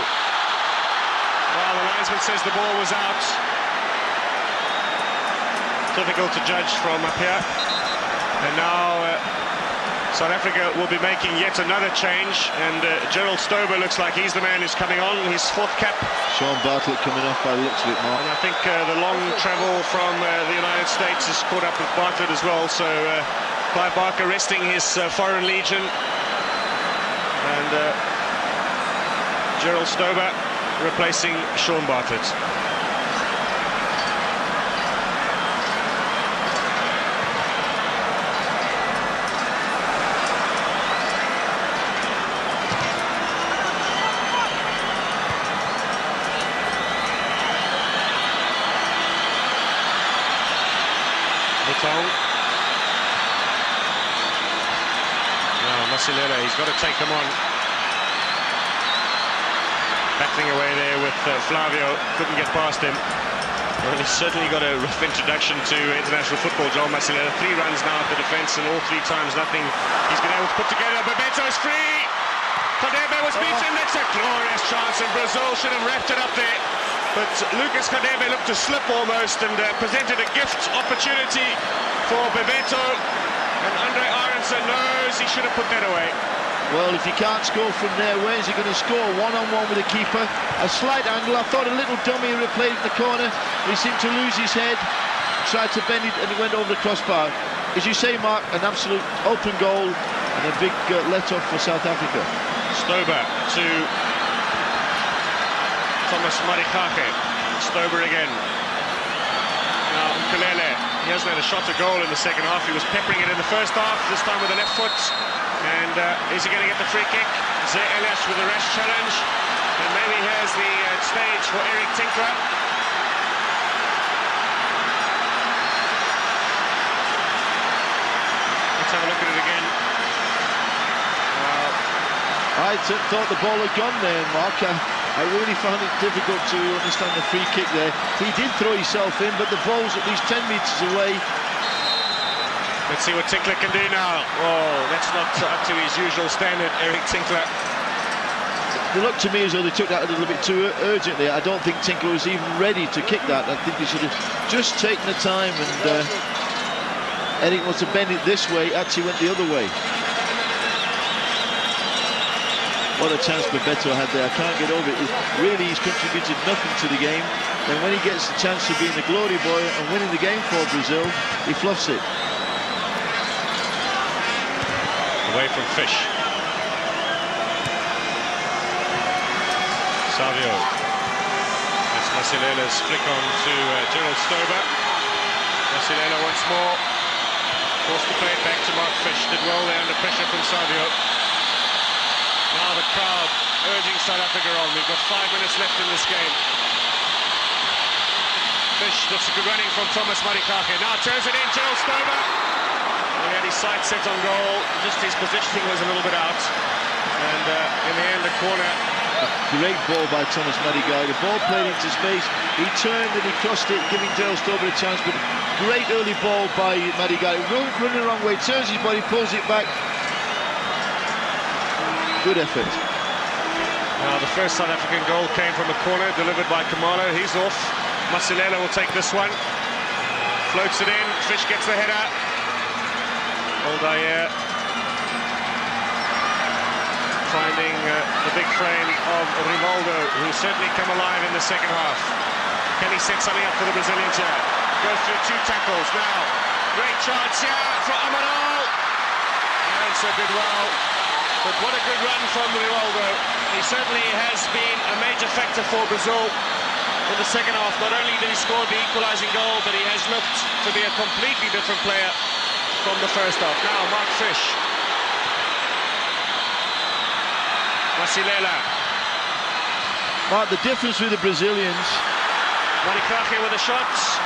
Well, the linesman says the ball was out. Difficult to judge from up here. And now South Africa will be making yet another change, and Gerald Stober looks like he's the man who's coming on, his 4th cap. Sean Bartlett coming off by the looks of it, Mark. And I think the long travel from the United States has caught up with Bartlett as well, so Clive Barker resting his foreign legion, and Gerald Stober replacing Sean Bartlett. Now Mkhalele, he's got to take them on. Battling away there with Flavio, couldn't get past him. Well, he's certainly got a rough introduction to international football, Joel Mkhalele. 3 runs now at the defence, and all 3 times nothing he's been able to put together. Bebeto is free! Khadebe was beaten. That's a glorious chance, and Brazil should have wrapped it up there. But Lucas Khadebe looked to slip almost, and presented a gift opportunity for Bebeto, and Andre Aronson knows he should have put that away. Well, if he can't score from there, where is he going to score? One-on-one with the keeper. A slight angle. I thought a little dummy replayed in the corner. He seemed to lose his head, tried to bend it, and it went over the crossbar. As you say, Mark, an absolute open goal and a big let-off for South Africa. Stober to Thomas Marikake. Stober again. Now Mkhalele, he hasn't had a shot to goal in the second half. He was peppering it in the first half, this time with the left foot. And is he going to get the free kick? Zé Elias with a rash challenge. And maybe here's the stage for Eric Tinkler. Let's have a look at it again. I thought the ball had gone there, Mark. I really found it difficult to understand the free kick there. He did throw himself in, but the ball's at least 10 metres away. Let's see what Tinkler can do now. Oh, that's not up to his usual standard, Eric Tinkler. It looked to me as though they took that a little bit too urgently. I don't think Tinkler was even ready to kick that. I think he should have just taken the time, and Eric must have bent it this way, actually went the other way. What a chance Bebeto had there. I can't get over it. Really, he's contributed nothing to the game. Then when he gets the chance of being the glory boy and winning the game for Brazil, he fluffs it. Away from Fish. Savio. That's Mkhalele's flick on to Gerald Stober. Mkhalele once more. Forced to play it back to Mark Fish. Did well there under pressure from Savio. Now the crowd urging South Africa on. We've got 5 minutes left in this game. Fish, that's a good running from Thomas Marikake. Now turns it in, Gerald Stober. He had his sights set on goal. Just his positioning was a little bit out. And in the end, the corner. A great ball by Thomas Marikake. The ball played into space. He turned and he crossed it, giving Gerald Stober a chance. But great early ball by Marikake. Running the wrong way, turns his body, pulls it back. Good effort. Now the first South African goal came from a corner, delivered by Khumalo. He's off. Mkhalele will take this one. Floats it in. Fish gets the header. Aldair finding the big frame of Rivaldo, who's certainly come alive in the second half. Can he set something up for the Brazilians here? Goes through 2 tackles. Now, great chance here for Amaral. And so did well. But what a good run from Rivaldo. He certainly has been a major factor for Brazil in the second half. Not only did he score the equalising goal, but he has looked to be a completely different player from the first half. Now, Mark Fish. Mkhalele. Mark, the difference with the Brazilians... Marikake with the shots.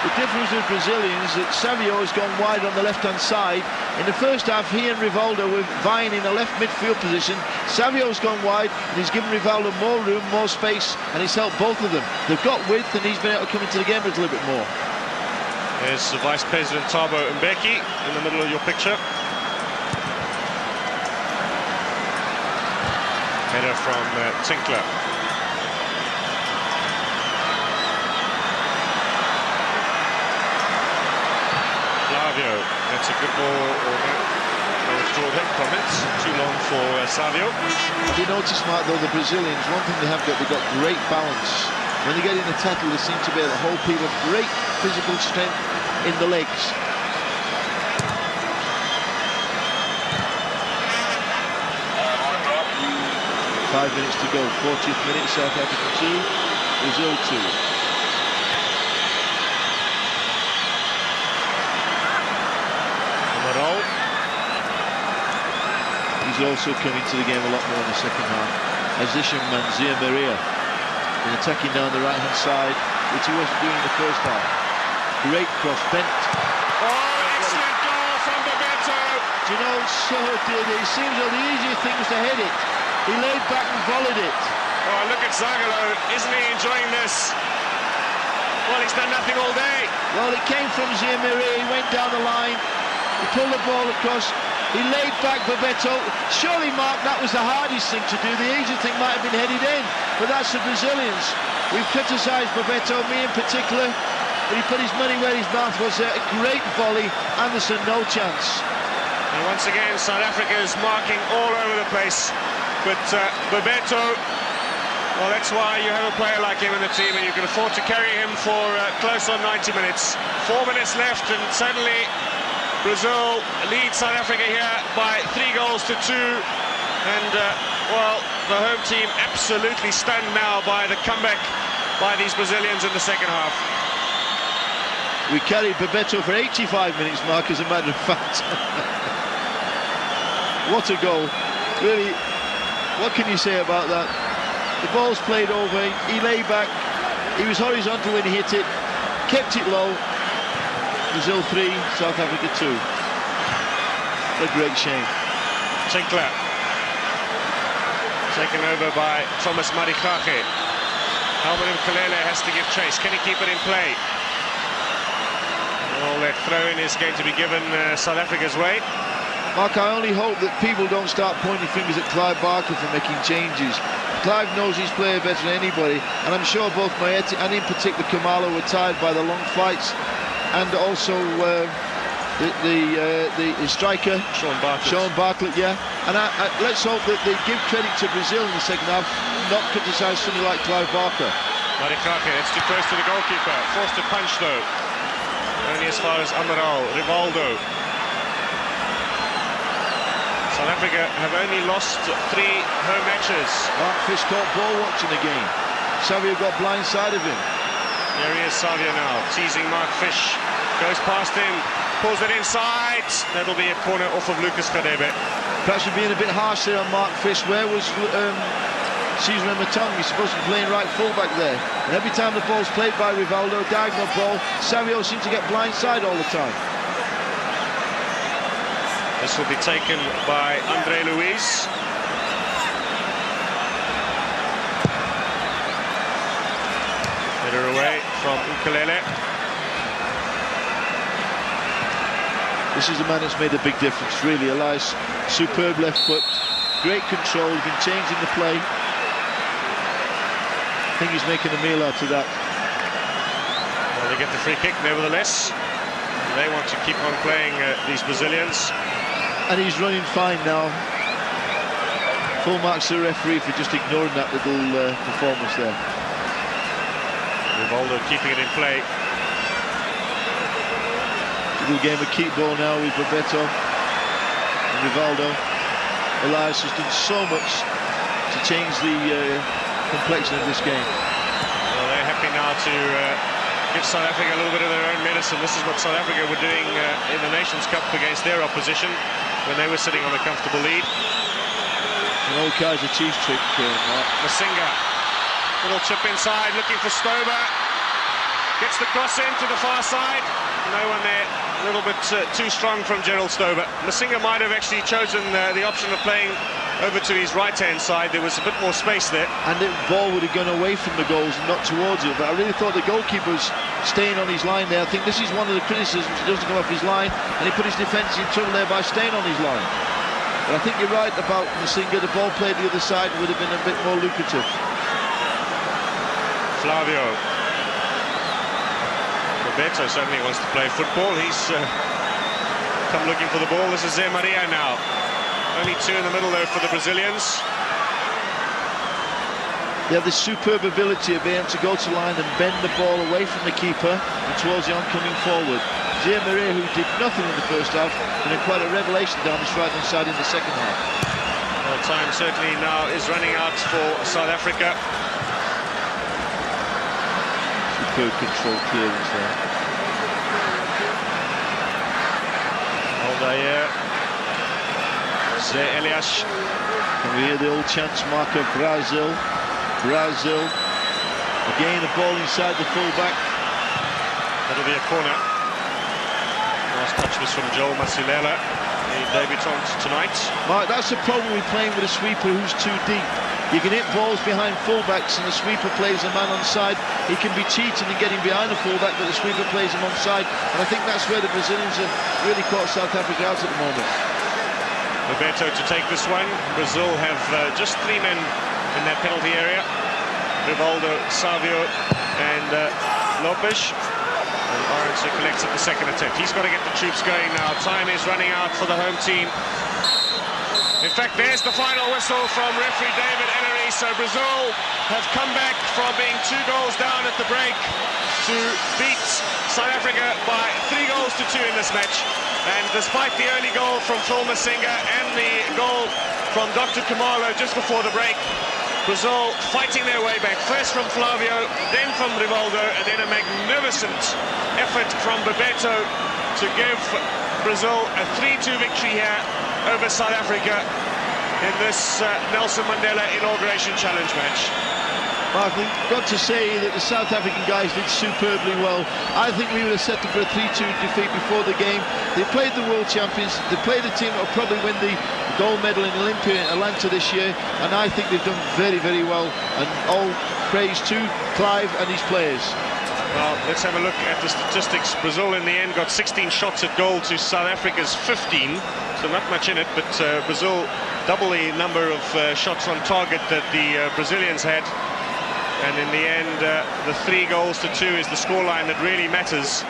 The difference with Brazilians is that Savio has gone wide on the left-hand side. In the first half, he and Rivaldo were vying in a left midfield position. Savio's gone wide, and he's given Rivaldo more room, more space, and he's helped both of them. They've got width, and he's been able to come into the game a little bit more. There's Vice President Thabo Mbeki in the middle of your picture. Header from Tinkler. Flavio, that's a good ball, or withdraw that comment. Too long for Savio. Have you noticed, Mark, though, the Brazilians, one thing they have got, they've got great balance. When they get in a tackle, they seem to be able to hold people, great physical strength in the legs. Five minutes to go, 40th minute, South Africa 2, Brazil 2. He's also come into the game a lot more in the second half. Azishan Manzia Maria is attacking down the right-hand side, which he wasn't doing in the first half. Great cross, bent. Oh, excellent goal from Bebeto! Do you know, so did it. It seems like the easier thing was to head it. He laid back and volleyed it. Oh, look at Zagalo. Isn't he enjoying this? Well, he's done nothing all day. Well, it came from Ziamiri. He went down the line. He pulled the ball across. He laid back Bebeto. Surely, Mark, that was the hardest thing to do. The easy thing might have been headed in, but that's the Brazilians. We've criticised Bebeto, me in particular, but he put his money where his mouth was there. A great volley. Anderson, no chance. And once again, South Africa is marking all over the place. But Bebeto, well, that's why you have a player like him in the team, and you can afford to carry him for close on 90 minutes. 4 minutes left, and suddenly Brazil leads South Africa here by 3 goals to 2. And, well, the home team absolutely stunned now by the comeback by these Brazilians in the second half. We carried Bebeto for 85 minutes, Mark, as a matter of fact. What a goal. Really, what can you say about that? The ball's played over, he lay back, he was horizontal when he hit it, kept it low. Brazil 3, South Africa 2. A great shame. Tinkler taken over by Thomas Marikake. Helman Mkhalele has to give chase. Can he keep it in play? Well, that throw-in is going to be given South Africa's way. Mark, I only hope that people don't start pointing fingers at Clive Barker for making changes. Clive knows his player better than anybody, and I'm sure both Maeti and in particular Khumalo were tired by the long fights, and also the striker Sean Bartlett, yeah. And let's hope that they give credit to Brazil in the second half, not criticise somebody like Clive Barker. Marikake, it's too close to the goalkeeper, forced to punch though, only as far as Amaral. Rivaldo. South Africa have only lost 3 home matches. Mark Fish caught ball watching the game. Savio got blind-side of him. There he is, Savio now, teasing Mark Fish. Goes past him, pulls it inside. That'll be a corner off of Lucas Kadebe. Perhaps we're being a bit harsh there on Mark Fish. Where was Caesar Matong? He's supposed to be playing right full-back there. And every time the ball's played by Rivaldo, diagonal ball, Savio seems to get blind-side all the time. This will be taken by Andre Luiz. Header away from Mkhalele. This is the man that's made a big difference, really. Elias, superb left foot, great control, he's been changing the play. I think he's making a meal out of that. Well, they get the free kick nevertheless. They want to keep on playing these Brazilians. And he's running fine now. Full marks to the referee for just ignoring that little performance there. Rivaldo keeping it in play. Little game of keep ball now with Bebeto and Rivaldo. Elias has done so much to change the complexion of this game. Well, they're happy now to give South Africa a little bit of their own medicine. This is what South Africa were doing in the Nations Cup against their opposition when they were sitting on a comfortable lead. An old Kaiser Chiefs trick. Masinga, little chip inside, looking for Stober. Gets the cross in to the far side. No one there. A little bit too strong from Gerald Stober. Masinga might have actually chosen the option of playing over to his right-hand side. There was a bit more space there. And the ball would have gone away from the goals and not towards it. But I really thought the goalkeeper was staying on his line there. I think this is one of the criticisms. He doesn't come off his line, and he put his defence in trouble there by staying on his line. But I think you're right about Masinga. The ball played the other side would have been a bit more lucrative. Flavio. Roberto certainly wants to play football. He's come looking for the ball. This is Zé Maria now. Only two in the middle there for the Brazilians. They have this superb ability of being able to go to line and bend the ball away from the keeper and towards the oncoming forward. Zé Maria, who did nothing in the first half, and then quite a revelation down this right-hand side in the second half. Well, time certainly now is running out for South Africa. Superb control clearance there. Aldair. Zé Elias. And we hear the old chants marker Brazil. Brazil. Again, the ball inside the fullback. That'll be a corner. Last touch was from Joel Masilela, the debutant tonight. Mark, that's the problem with playing with a sweeper who's too deep. You can hit balls behind fullbacks and the sweeper plays a man on side. He can be cheating and getting behind the fullback, but the sweeper plays him on side. And I think that's where the Brazilians have really caught South Africa out at the moment. Roberto to take this one. Brazil have just three men in that penalty area. Rivaldo, Savio and Lopes. And Arendse collects at the second attempt. He's got to get the troops going now. Time is running out for the home team. In fact, there's the final whistle from referee David Ellery. So Brazil have come back from being 2 goals down at the break to beat South Africa by 3 goals to 2 in this match. And despite the early goal from Phil Masinga and the goal from Dr. Khumalo just before the break, Brazil fighting their way back, first from Flavio, then from Rivaldo, and then a magnificent effort from Bebeto to give Brazil a 3-2 victory here over South Africa in this Nelson Mandela Inauguration Challenge match. Mark, we've got to say that the South African guys did superbly well. I think we would have set them for a 3-2 defeat before the game. They played the world champions. They played a team that will probably win the gold medal in Olympia in Atlanta this year. And I think they've done very, very well. And all praise to Clive and his players. Well, let's have a look at the statistics. Brazil in the end got 16 shots at goal to South Africa's 15. So not much in it, but Brazil double the number of shots on target that the Brazilians had. And in the end, the 3 goals to 2 is the scoreline that really matters.